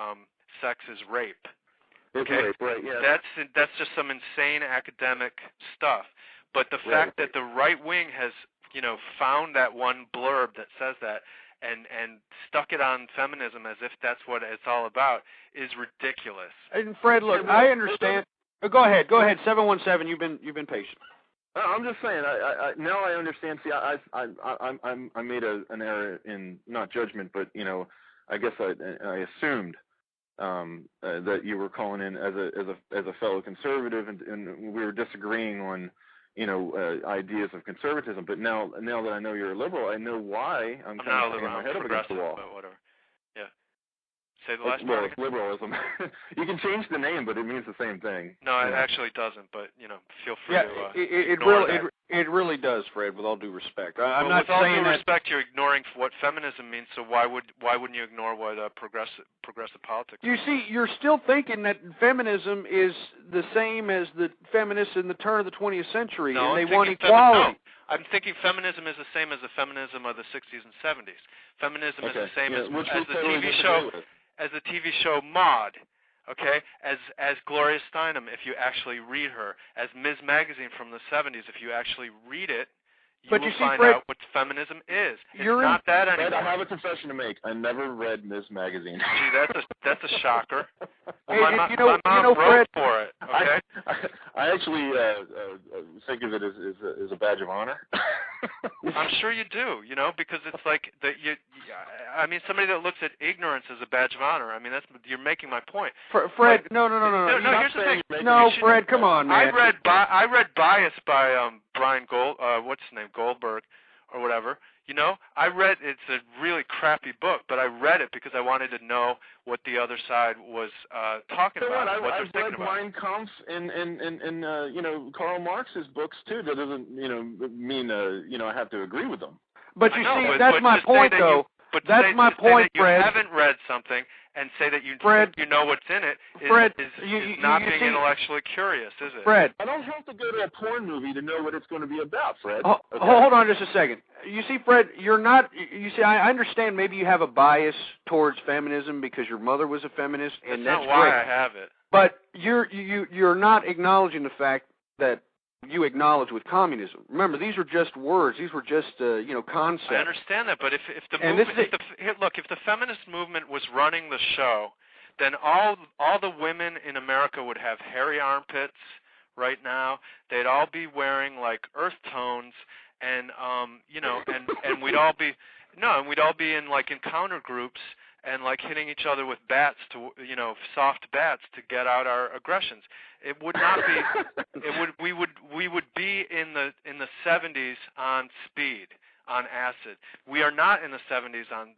sex is rape. It's Okay, rape, right? Yeah. that's just some insane academic stuff. But the fact that the right wing has, found that one blurb that says that and stuck it on feminism as if that's what it's all about is ridiculous. And Fred, look, I understand. Go ahead. 717. You've been patient. I'm just saying. I now I understand. See, I made an error in not judgment, but I guess I assumed that you were calling in as a fellow conservative, and we were disagreeing on ideas of conservatism. But now that I know you're a liberal, I know why I'm kind not of a liberal. my I'm head up against the wall. But whatever. Yeah. Say the last Well, part it's liberalism. You can change the name, but it means the same thing. No, it actually doesn't. But feel free Yeah, to. it really does, Fred. With all due respect, I'm well, not with all saying due that. respect, you're ignoring what feminism means. So why wouldn't you ignore what progressive politics? You see, you're still thinking that feminism is the same as the feminists in the turn of the 20th century, No, and they want equality. I'm thinking feminism is the same as the feminism of the 60s and 70s. Feminism is the same as the TV show. As the TV show Maude, okay, as Gloria Steinem, if you actually read her, as Ms. Magazine from the 70s, if you actually read it, you will find out what feminism is. It's not that anymore. Fred, I have a confession to make. I never read Ms. Magazine. Gee, that's a shocker. Well, Hey, my mom wrote for it. Okay. I actually think of it as a badge of honor. I'm sure you do, because it's like that. Somebody that looks at ignorance as a badge of honor. I mean, you're making my point. Fred, no. Here's the thing. No, Fred, come on, man. I read Bias by Brian what's his name, Goldberg, or whatever. I read. It's a really crappy book, but I read it because I wanted to know what the other side was talking about. What they're thinking about. I've read Mein Kampf and Karl Marx's books too. That doesn't mean I have to agree with them. But that's my point, though. That's my point, Fred. You haven't read something and say that you know what's in it is not being intellectually curious, is it? Fred, I don't have to go to a porn movie to know what it's going to be about, Fred. Hold on just a second. You see, Fred, you're not. You see, I understand maybe you have a bias towards feminism because your mother was a feminist, and that's not why great. I have it. But you're not acknowledging the fact that you acknowledge with communism. Remember, these are just words. These were just concepts. I understand that, but if the feminist movement was running the show, then all the women in America would have hairy armpits right now. They'd all be wearing like earth tones, and and we'd all be in like encounter groups and like hitting each other with bats to soft bats to get out our aggressions. It would not be. We would be in the 70s on speed, on acid. We are not in the 70s on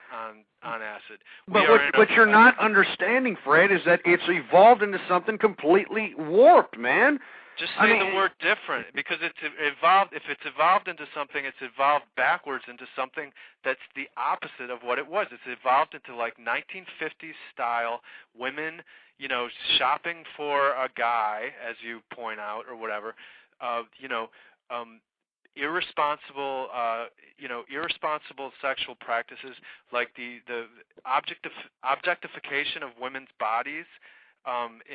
acid. But you're not understanding, Fred, is that it's evolved into something completely warped, man. Just say the word different, because it's evolved. If it's evolved into something, it's evolved backwards into something that's the opposite of what it was. It's evolved into like 1950s style women, shopping for a guy, as you point out, or whatever. Irresponsible, irresponsible sexual practices like the objectification of women's bodies.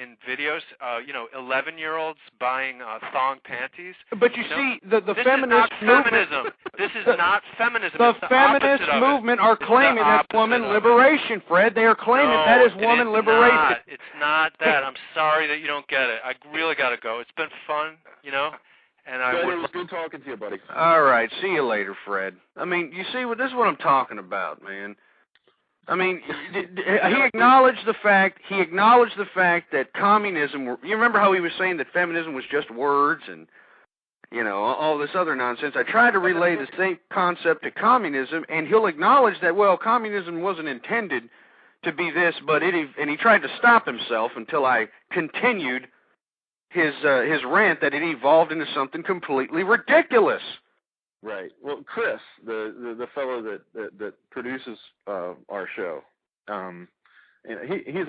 In videos, 11-year-olds buying thong panties. But you see, the feminist movement. This is not feminism. The feminist movement are claiming that's woman liberation, Fred. They are claiming that is woman liberation. It's not that. I'm sorry that you don't get it. I really got to go. It's been fun, And it was good talking to you, buddy. All right. See you later, Fred. I mean, you see, this is what I'm talking about, man. I mean, he acknowledged the fact that communism, you remember how he was saying that feminism was just words and, all this other nonsense. I tried to relay the same concept to communism, and he'll acknowledge that, well, communism wasn't intended to be this, and he tried to stop himself until I continued his rant that it evolved into something completely ridiculous. Right. Well, Chris, the fellow that produces our show, he's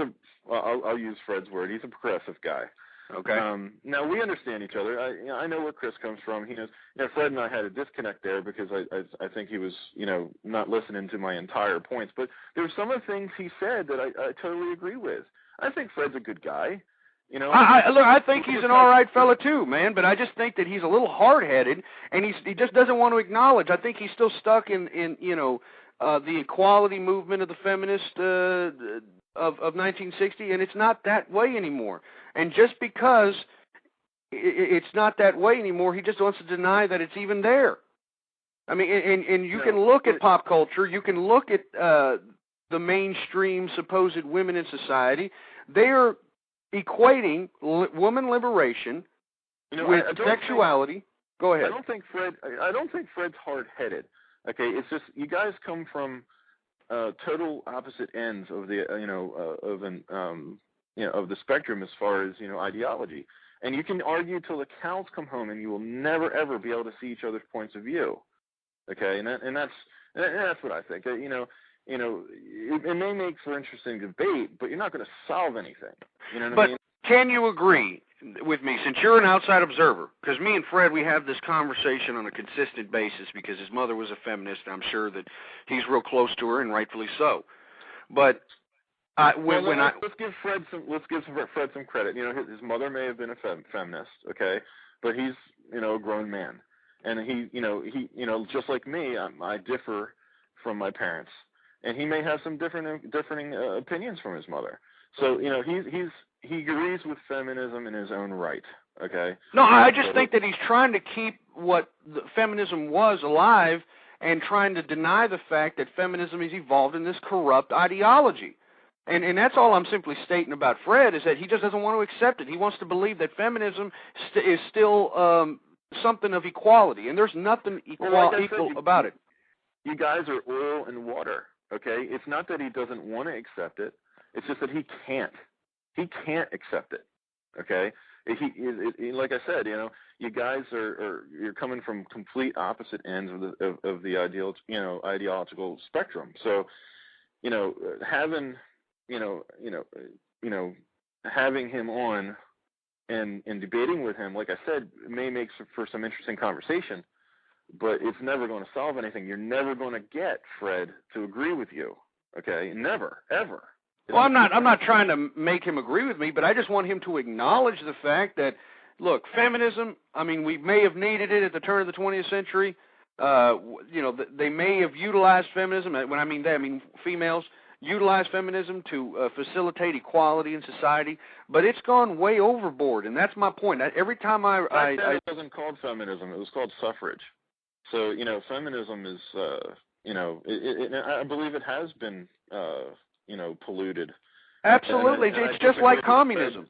I'll use Fred's word. He's a progressive guy. Okay. Now we understand each other. I know where Chris comes from. He knows. Fred and I had a disconnect there because I think he was not listening to my entire points. But there were some of the things he said that I totally agree with. I think Fred's a good guy. You know, Look, I think he's an all right fella too, man. But I just think that he's a little hard-headed, and he just doesn't want to acknowledge. I think he's still stuck in the equality movement of the feminist of 1960, and it's not that way anymore. And just because it's not that way anymore, he just wants to deny that it's even there. I mean, and you can look at pop culture, you can look at the mainstream supposed women in society. They're equating woman liberation with sexuality. Go ahead. I don't think Fred's hard-headed. Okay, it's just you guys come from total opposite ends of the of the spectrum as far as ideology, and you can argue till the cows come home, and you will never ever be able to see each other's points of view. Okay, and that's what I think. It may make for interesting debate, but you're not going to solve anything. You know what I mean? But can you agree with me, since you're an outside observer? Because me and Fred, we have this conversation on a consistent basis because his mother was a feminist, and I'm sure that he's real close to her, and rightfully so. But let's give Fred some credit. His mother may have been a feminist, okay, but he's a grown man, and he just like me, I differ from my parents. And he may have some differing opinions from his mother. So he agrees with feminism in his own right. Okay. No, I just think that he's trying to keep what feminism was alive, and trying to deny the fact that feminism has evolved in this corrupt ideology. And that's all I'm simply stating about Fred, is that he just doesn't want to accept it. He wants to believe that feminism is still something of equality, and there's nothing equal about it. You guys are oil and water. Okay, it's not that he doesn't want to accept it. It's just that he can't. He can't accept it. Okay, like I said, you guys you're coming from complete opposite ends of the ideological spectrum. So, having having him on and debating with him, like I said, may make for some interesting conversation. But it's never going to solve anything. You're never going to get Fred to agree with you. Okay, never, ever. Well, I'm not trying to make him agree with me, but I just want him to acknowledge the fact that, look, feminism. I mean, we may have needed it at the turn of the 20th century. They may have utilized feminism. When I mean they, I mean females utilize feminism to facilitate equality in society, but it's gone way overboard, and that's my point. Every time it wasn't called feminism; it was called suffrage. So, feminism is, I believe it has been, polluted. Absolutely. It's just like communism.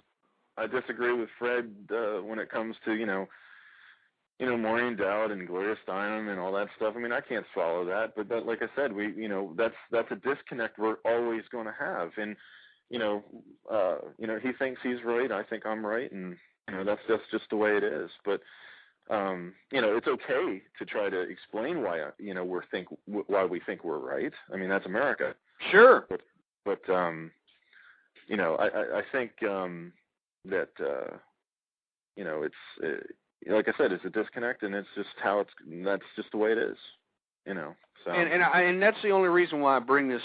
I disagree with Fred when it comes to, Maureen Dowd and Gloria Steinem and all that stuff. I mean, I can't follow that. But like I said, that's a disconnect we're always going to have. And, he thinks he's right. I think I'm right. And, that's just the way it is. But, it's okay to try to explain why why we think we're right. I mean, that's America. Sure. But I think that it's like I said, it's a disconnect, and it's just that's just the way it is. So. And that's the only reason why I bring this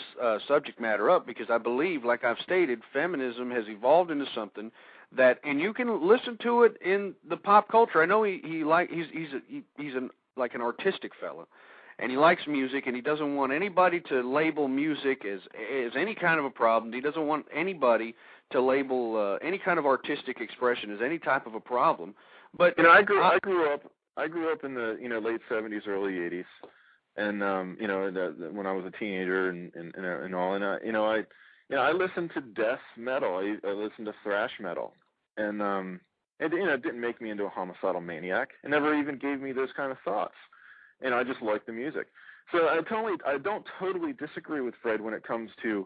subject matter up, because I believe, like I've stated, feminism has evolved into something that, and you can listen to it in the pop culture. I know he's like an artistic fella, and he likes music, and he doesn't want anybody to label music as any kind of a problem. He doesn't want anybody to label any kind of artistic expression as any type of a problem. But I grew up in the late 70s, early 80s, and when I was a teenager and all, and I listened to death metal. I listened to thrash metal, and it didn't make me into a homicidal maniac. It never even gave me those kind of thoughts, and I just liked the music. So I don't totally disagree with Fred when it comes to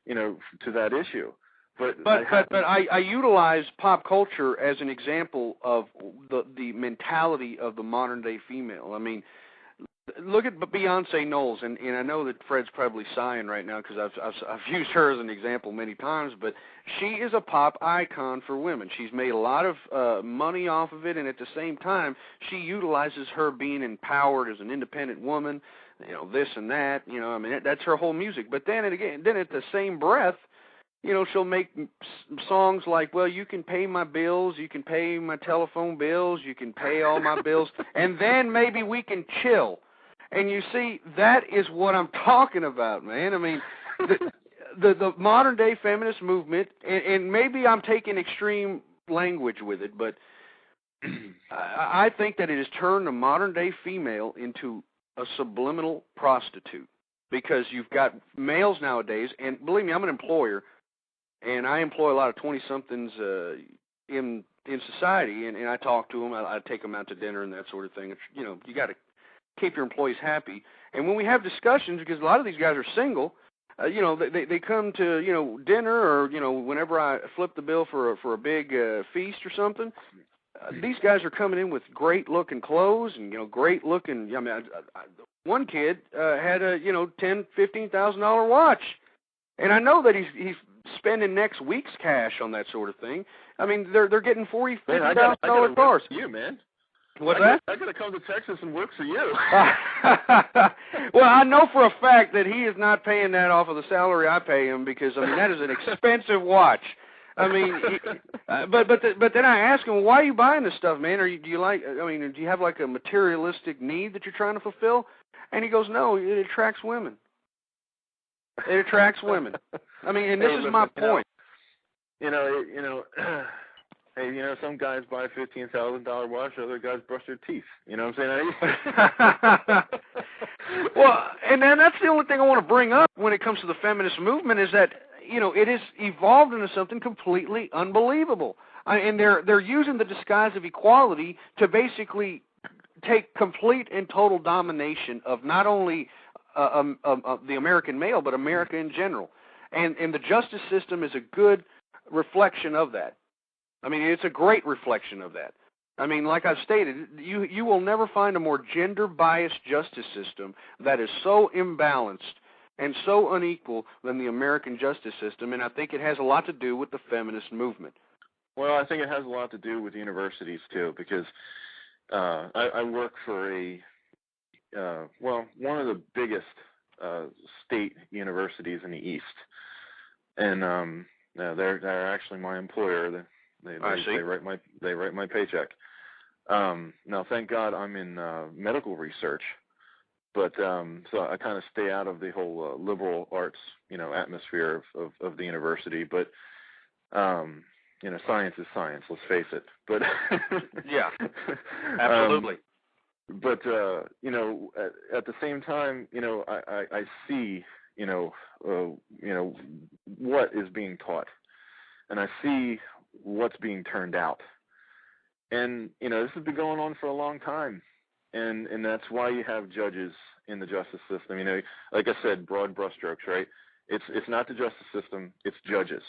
to that issue. But I utilize pop culture as an example of the mentality of the modern day female. I mean, look at Beyonce Knowles, and I know that Fred's probably sighing right now because I've used her as an example many times, but she is a pop icon for women. She's made a lot of money off of it, and at the same time, she utilizes her being empowered as an independent woman, this and that. I mean, that's her whole music. But then at the same breath, she'll make songs like, well, you can pay my bills, you can pay my telephone bills, you can pay all my bills, and then maybe we can chill. And you see, that is what I'm talking about, man. I mean, the modern-day feminist movement, and maybe I'm taking extreme language with it, but I think that it has turned the modern-day female into a subliminal prostitute, because you've got males nowadays, and believe me, I'm an employer, and I employ a lot of 20-somethings in society, and I talk to them. I take them out to dinner and that sort of thing. It's, you got to keep your employees happy. And when we have discussions, because a lot of these guys are single, they come to dinner, or whenever I flip the bill for a big feast or something. These guys are coming in with great looking clothes and great looking. I mean, one kid had a $10,000-$15,000 watch, and I know that he's spending next week's cash on that sort of thing. I mean, they're getting $40,000-$50,000 cars. You man. What's that? I gotta come to Texas and work for you. Well, I know for a fact that he is not paying that off of the salary I pay him, because I mean that is an expensive watch. I mean, but then I ask him, why are you buying this stuff, man? Do you have like a materialistic need that you're trying to fulfill? And he goes, no, it attracts women. It attracts women. I mean, and this is my point. Hey, some guys buy a $15,000 watch, other guys brush their teeth. You know what I'm saying? Well, and then that's the only thing I want to bring up when it comes to the feminist movement, is that it has evolved into something completely unbelievable. And they're using the disguise of equality to basically take complete and total domination of not only the American male, but America in general. And the justice system is a good reflection of that. I mean, it's a great reflection of that. I mean, like I've stated, you will never find a more gender-biased justice system that is so imbalanced and so unequal than the American justice system, and I think it has a lot to do with the feminist movement. Well, I think it has a lot to do with universities, too, because I work for one of the biggest state universities in the East, and they're actually my employer. They write my paycheck. Now, thank God I'm in medical research, but so I kind of stay out of the whole liberal arts, atmosphere of the university. But science is science. Let's face it. But yeah, absolutely. But at the same time, I see what is being taught, and I see what's being turned out. And, this has been going on for a long time. And that's why you have judges in the justice system. Like I said, broad brushstrokes, right? It's not the justice system, it's judges.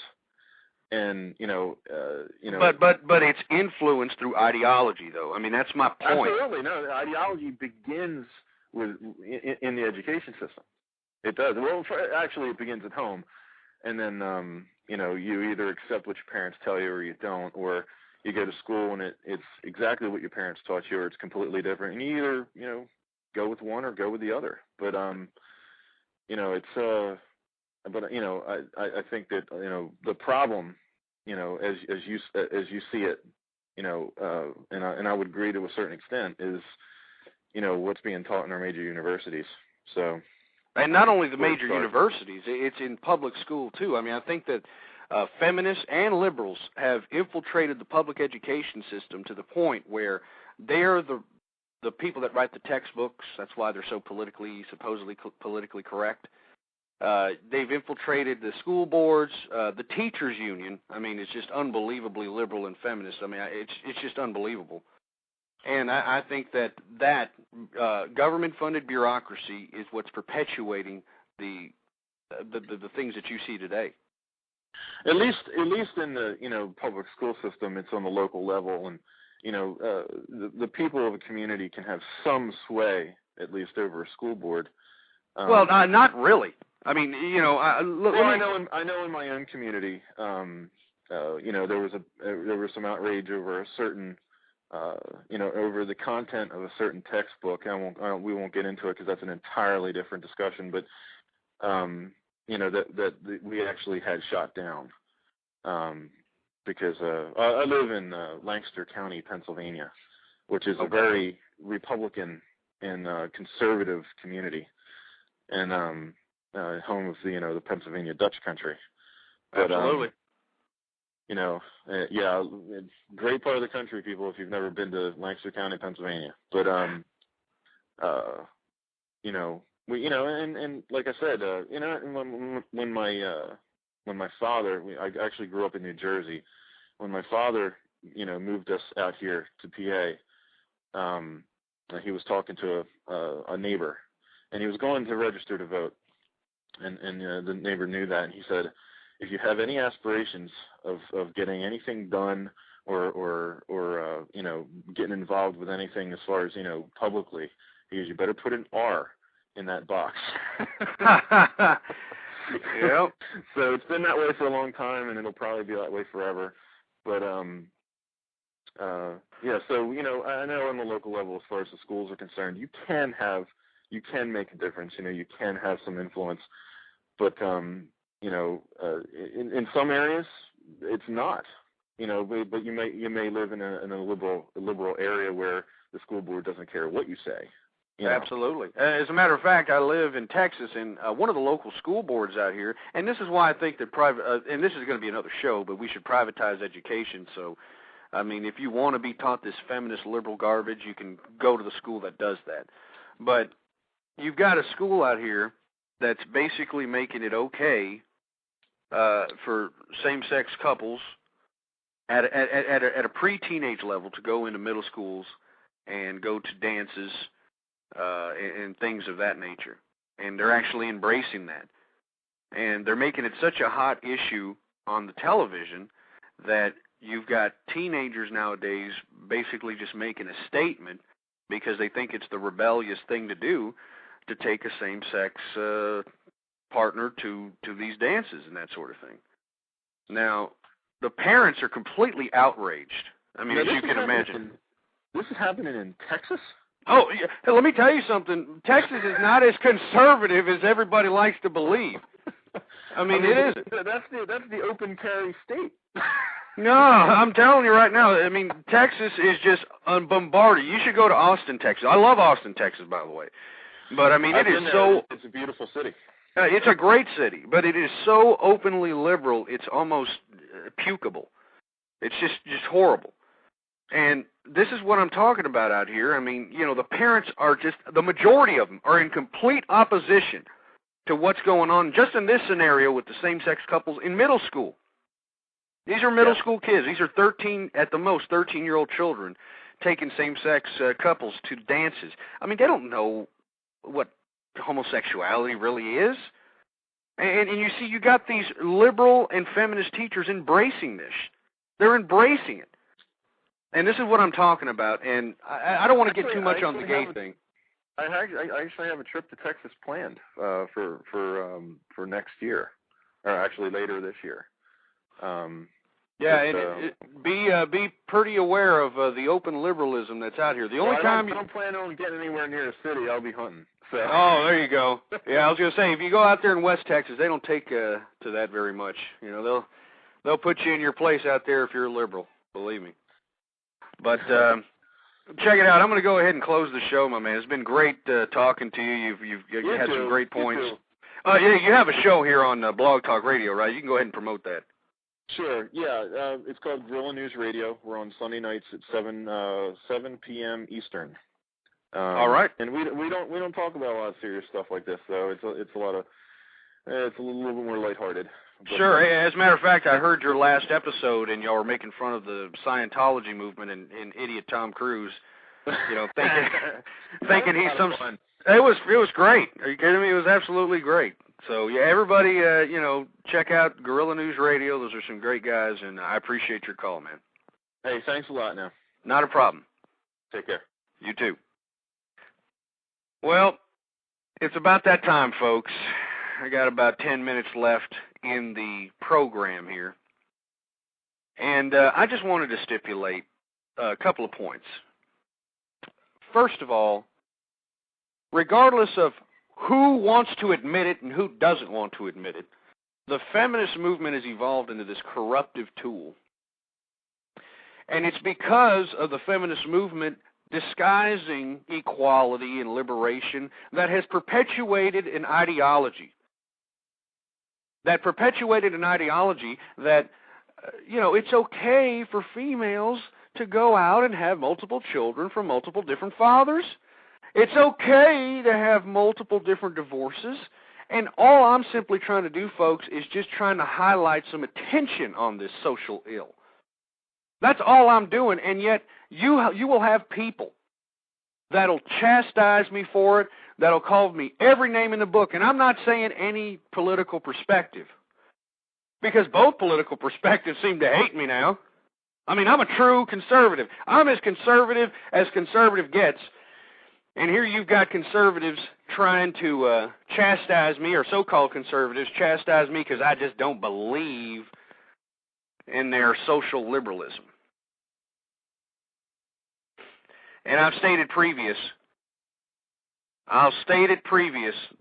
And, But it's influenced through ideology, though. I mean, that's my point. Absolutely. No, the ideology begins in the education system. It does. Well, actually, it begins at home. And then, you either accept what your parents tell you or you don't, or you go to school and it's exactly what your parents taught you, or it's completely different. And you either, go with one or go with the other. But, I think that, the problem, as you see it, and I would agree to a certain extent, is, what's being taught in our major universities. So. And not only the major universities, it's in public school, too. I mean, I think that feminists and liberals have infiltrated the public education system to the point where they're the people that write the textbooks. That's why they're so supposedly politically correct. They've infiltrated the school boards, the teachers union. I mean, it's just unbelievably liberal and feminist. I mean, it's just unbelievable. And I think that government-funded bureaucracy is what's perpetuating the things that you see today. At least in the public school system, it's on the local level, and the people of a community can have some sway, at least over a school board. Well, not really. I mean, I know in my own community, there was some outrage over a certain. Over the content of a certain textbook. We won't get into it because that's an entirely different discussion. But that we actually had shot down, because I live in Lancaster County, Pennsylvania, which is a very Republican and conservative community, and home of the Pennsylvania Dutch country. But, Absolutely. it's a great part of the country, people, if you've never been to Lancaster County, Pennsylvania. But, and like I said, when my father, I actually grew up in New Jersey. When my father, moved us out here to PA, he was talking to a neighbor, and he was going to register to vote, and the neighbor knew that, and he said, if you have any aspirations of getting anything done or getting involved with anything as far as publicly, he goes, you better put an R in that box. Yep. So it's been that way for a long time, and it'll probably be that way forever. But so I know on the local level, as far as the schools are concerned, you can make a difference. You can have some influence, but in some areas it's not. But you may live in a liberal area where the school board doesn't care what you say. Absolutely. As a matter of fact, I live in Texas, and one of the local school boards out here, and this is why I think that and this is going to be another show, but we should privatize education. So, I mean, if you want to be taught this feminist liberal garbage, you can go to the school that does that. But you've got a school out here that's basically making it okay for same-sex couples at a pre-teenage level to go into middle schools and go to dances and things of that nature. And they're actually embracing that. And they're making it such a hot issue on the television that you've got teenagers nowadays basically just making a statement because they think it's the rebellious thing to do to take a same-sex partner to these dances and that sort of thing. Now, the parents are completely outraged. I mean, as you can imagine. This is happening in Texas? Oh, yeah. Hey, let me tell you something. Texas is not as conservative as everybody likes to believe. I mean, it isn't. That's the open carry state. No, I'm telling you right now. I mean, Texas is just bombarded. You should go to Austin, Texas. I love Austin, Texas, by the way. But, I mean, it's a beautiful city. It's a great city, but it is so openly liberal, it's almost pukable. It's just horrible. And this is what I'm talking about out here. I mean, the parents are the majority of them are in complete opposition to what's going on just in this scenario with the same-sex couples in middle school. These are middle school kids. These are 13-year-old children taking same-sex couples to dances. I mean, they don't know what homosexuality really is. And you see, you got these liberal and feminist teachers embracing this. They're embracing it. And this is what I'm talking about. And I don't want to get too much on the gay thing. I actually have a trip to Texas planned for next year, or actually later this year. Be pretty aware of the open liberalism that's out here. The only time I don't plan on getting anywhere near the city, I'll be hunting. So. Oh, there you go. Yeah, I was gonna say, if you go out there in West Texas, they don't take to that very much. They'll put you in your place out there if you're a liberal. Believe me. But check it out. I'm gonna go ahead and close the show, my man. It's been great talking to you. You had some great points. Yeah, you have a show here on Blog Talk Radio, right? You can go ahead and promote that. Sure. Yeah, it's called Gorilla News Radio. We're on Sunday nights at 7 p.m. Eastern. All right. And we don't talk about a lot of serious stuff like this, though. It's a little bit more lighthearted. Sure. As a matter of fact, I heard your last episode, and y'all were making fun of the Scientology movement and idiot Tom Cruise. Thinking he's some. Fun. It was great. Are you kidding me? It was absolutely great. So yeah, everybody, check out Gorilla News Radio. Those are some great guys, and I appreciate your call, man. Hey, thanks a lot. Now. Not a problem. Take care. You too. Well, it's about that time, folks. I got about 10 minutes left in the program here. And I just wanted to stipulate a couple of points. First of all, regardless of who wants to admit it and who doesn't want to admit it, the feminist movement has evolved into this corruptive tool. And it's because of the feminist movement disguising equality and liberation that has perpetuated an ideology. That it's okay for females to go out and have multiple children from multiple different fathers. It's okay to have multiple different divorces. And all I'm simply trying to do, folks, is just trying to highlight some attention on this social ill. That's all I'm doing, and yet you will have people that'll chastise me for it, that'll call me every name in the book, and I'm not saying any political perspective, because both political perspectives seem to hate me now. I mean, I'm a true conservative. I'm as conservative gets, and here you've got conservatives trying to chastise me, or so-called conservatives chastise me because I just don't believe in their social liberalism. And I'll state it previous,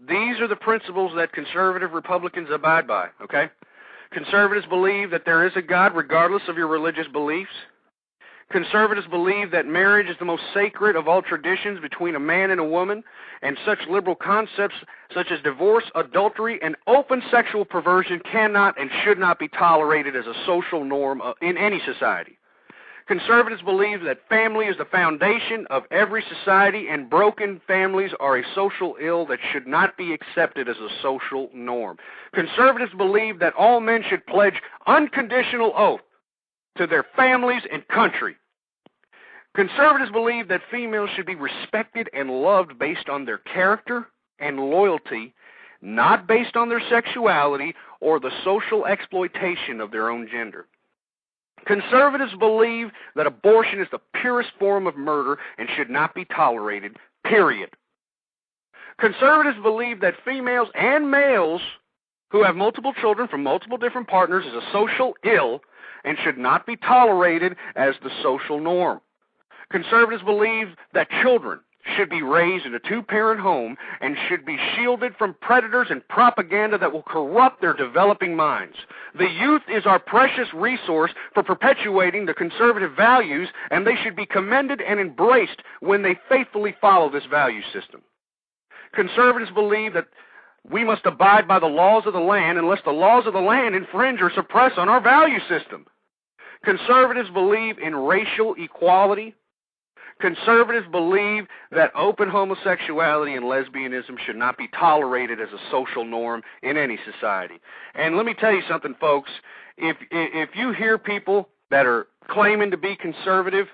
these are the principles that conservative Republicans abide by, okay? Conservatives believe that there is a God regardless of your religious beliefs. Conservatives believe that marriage is the most sacred of all traditions between a man and a woman, and such liberal concepts such as divorce, adultery, and open sexual perversion cannot and should not be tolerated as a social norm in any society. Conservatives believe that family is the foundation of every society, and broken families are a social ill that should not be accepted as a social norm. Conservatives believe that all men should pledge unconditional oath to their families and country. Conservatives believe that females should be respected and loved based on their character and loyalty, not based on their sexuality or the social exploitation of their own gender. Conservatives believe that abortion is the purest form of murder and should not be tolerated, period. Conservatives believe that females and males who have multiple children from multiple different partners is a social ill and should not be tolerated as the social norm. Conservatives believe that children should be raised in a two-parent home and should be shielded from predators and propaganda that will corrupt their developing minds. The youth is our precious resource for perpetuating the conservative values, and they should be commended and embraced when they faithfully follow this value system. Conservatives believe that we must abide by the laws of the land unless the laws of the land infringe or suppress on our value system. Conservatives believe in racial equality. Conservatives believe that open homosexuality and lesbianism should not be tolerated as a social norm in any society. And let me tell you something, folks. If you hear people that are claiming to be conservative,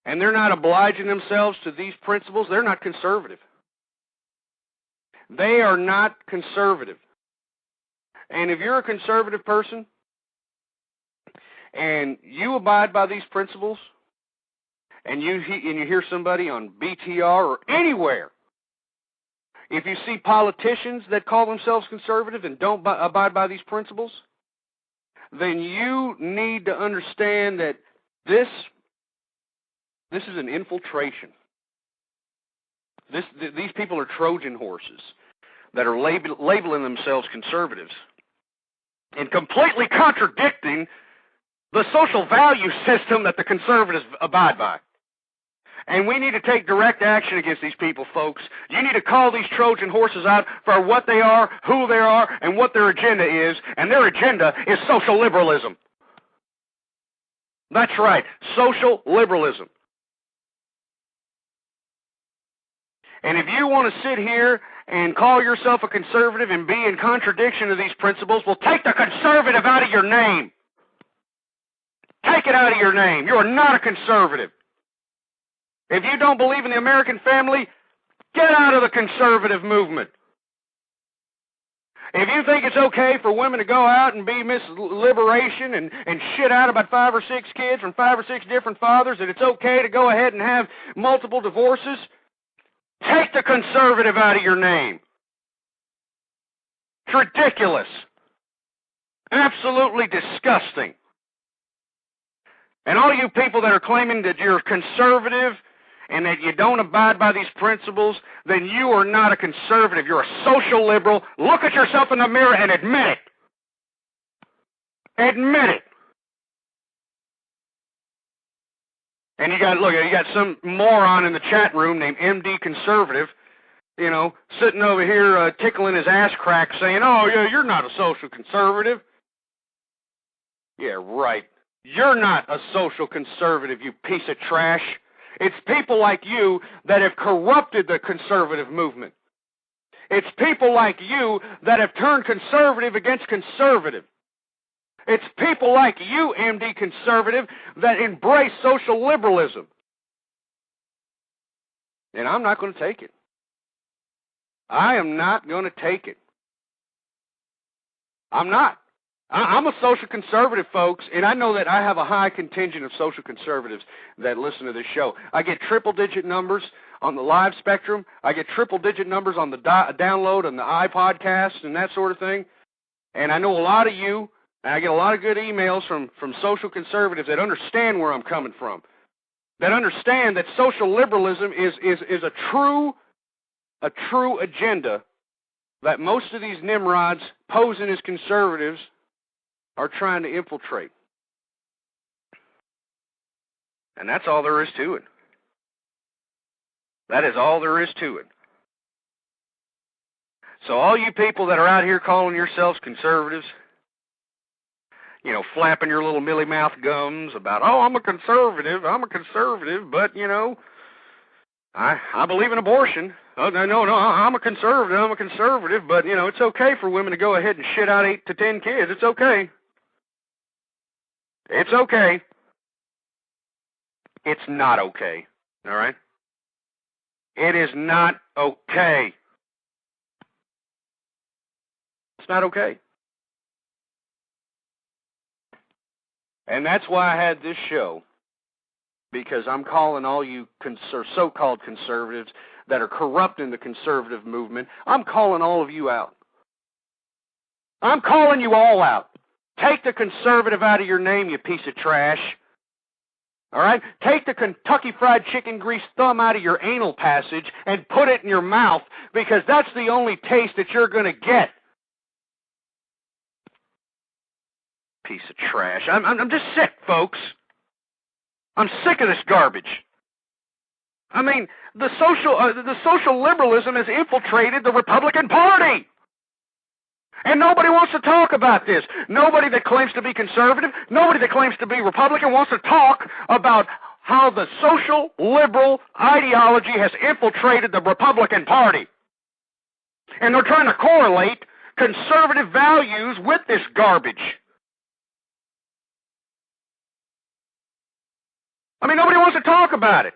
and they're not obliging themselves to these principles, they're not conservative. They are not conservative. And if you're a conservative person, and you abide by these principles, and you hear somebody on BTR or anywhere, if you see politicians that call themselves conservative and don't abide by these principles, then you need to understand that this is an infiltration. These people are Trojan horses that are labeling themselves conservatives and completely contradicting the social value system that the conservatives abide by. And we need to take direct action against these people, folks. You need to call these Trojan horses out for what they are, who they are, and what their agenda is. And their agenda is social liberalism. That's right, social liberalism. And if you want to sit here and call yourself a conservative and be in contradiction to these principles, well, take the conservative out of your name. Take it out of your name. You are not a conservative. If you don't believe in the American family, get out of the conservative movement. If you think it's okay for women to go out and be Miss Liberation and shit out about 5 or 6 kids from 5 or 6 different fathers, and it's okay to go ahead and have multiple divorces, take the conservative out of your name. It's ridiculous. Absolutely disgusting. And all you people that are claiming that you're conservative and that you don't abide by these principles, then you are not a conservative. You're a social liberal. Look at yourself in the mirror and admit it. Admit it. And you got some moron in the chat room named MD Conservative, you know, sitting over here tickling his ass crack saying, oh, yeah, you're not a social conservative. Yeah, right. You're not a social conservative, you piece of trash. It's people like you that have corrupted the conservative movement. It's people like you that have turned conservative against conservative. It's people like you, MD Conservative, that embrace social liberalism. And I'm not going to take it. I am not going to take it. I'm not. I'm a social conservative, folks, and I know that I have a high contingent of social conservatives that listen to this show. I get triple-digit numbers on the live spectrum. I get triple-digit numbers on the download and the iPodcast and that sort of thing. And I know a lot of you, and I get a lot of good emails from social conservatives that understand where I'm coming from, that understand that social liberalism is a true agenda that most of these nimrods posing as conservatives are trying to infiltrate. And that's all there is to it. That is all there is to it. So all you people that are out here calling yourselves conservatives, you know, flapping your little mealy mouth gums about, oh, I'm a conservative, but, you know, I believe in abortion. Oh, no, I'm a conservative, but, you know, it's okay for women to go ahead and shit out 8 to 10 kids. It's okay. It's okay. It's not okay. All right? It is not okay. It's not okay. And that's why I had this show, because I'm calling all you so-called conservatives that are corrupting the conservative movement, I'm calling all of you out. I'm calling you all out. Take the conservative out of your name, you piece of trash. All right? Take the Kentucky Fried Chicken grease thumb out of your anal passage and put it in your mouth, because that's the only taste that you're going to get. Piece of trash. I'm just sick, folks. I'm sick of this garbage. I mean, the social liberalism has infiltrated the Republican Party. And nobody wants to talk about this. Nobody that claims to be conservative, nobody that claims to be Republican wants to talk about how the social liberal ideology has infiltrated the Republican Party. And they're trying to correlate conservative values with this garbage. I mean, nobody wants to talk about it.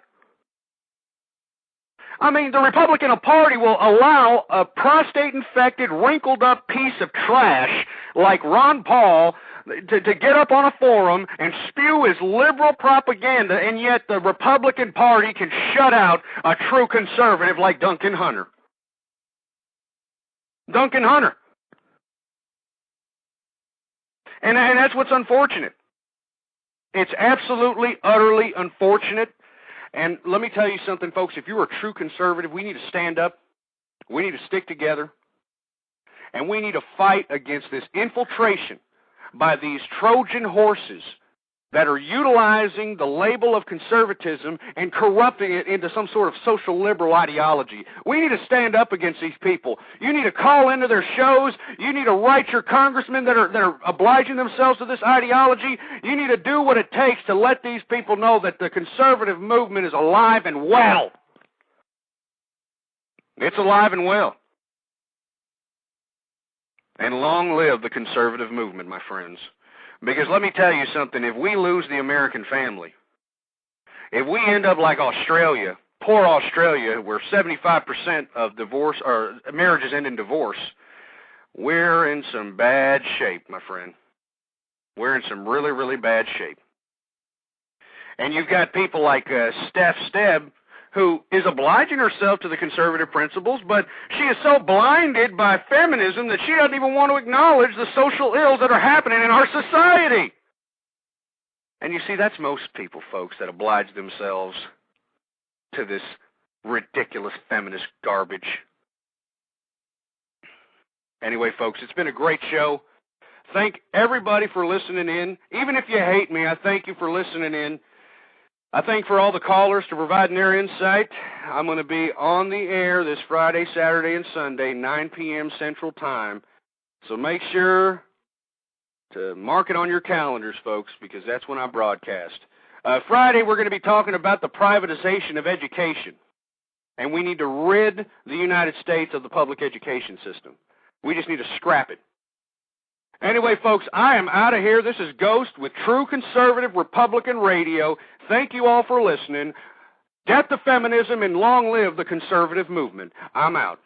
I mean, the Republican Party will allow a prostate-infected, wrinkled-up piece of trash like Ron Paul to get up on a forum and spew his liberal propaganda, and yet the Republican Party can shut out a true conservative like Duncan Hunter. Duncan Hunter. And that's what's unfortunate. It's absolutely, utterly unfortunate. And let me tell you something, folks. If you're a true conservative, we need to stand up. We need to stick together. And we need to fight against this infiltration by these Trojan horses that are utilizing the label of conservatism and corrupting it into some sort of social liberal ideology. We need to stand up against these people. You need to call into their shows. You need to write your congressmen that are obliging themselves to this ideology. You need to do what it takes to let these people know that the conservative movement is alive and well. It's alive and well. And long live the conservative movement, my friends. Because let me tell you something, if we lose the American family, if we end up like Australia, poor Australia, where 75% of divorce or marriages end in divorce, we're in some bad shape, my friend. We're in some really, really bad shape. And you've got people like Steph Stebb, who is obliging herself to the conservative principles, but she is so blinded by feminism that she doesn't even want to acknowledge the social ills that are happening in our society. And you see, that's most people, folks, that oblige themselves to this ridiculous feminist garbage. Anyway, folks, it's been a great show. Thank everybody for listening in. Even if you hate me, I thank you for listening in. I thank for all the callers to providing their insight. I'm going to be on the air this Friday, Saturday, and Sunday, 9 p.m. Central Time. So make sure to mark it on your calendars, folks, because that's when I broadcast. Friday, we're going to be talking about the privatization of education. And we need to rid the United States of the public education system. We just need to scrap it. Anyway, folks, I am out of here. This is Ghost with True Conservative Republican Radio. Thank you all for listening. Death to feminism and long live the conservative movement. I'm out.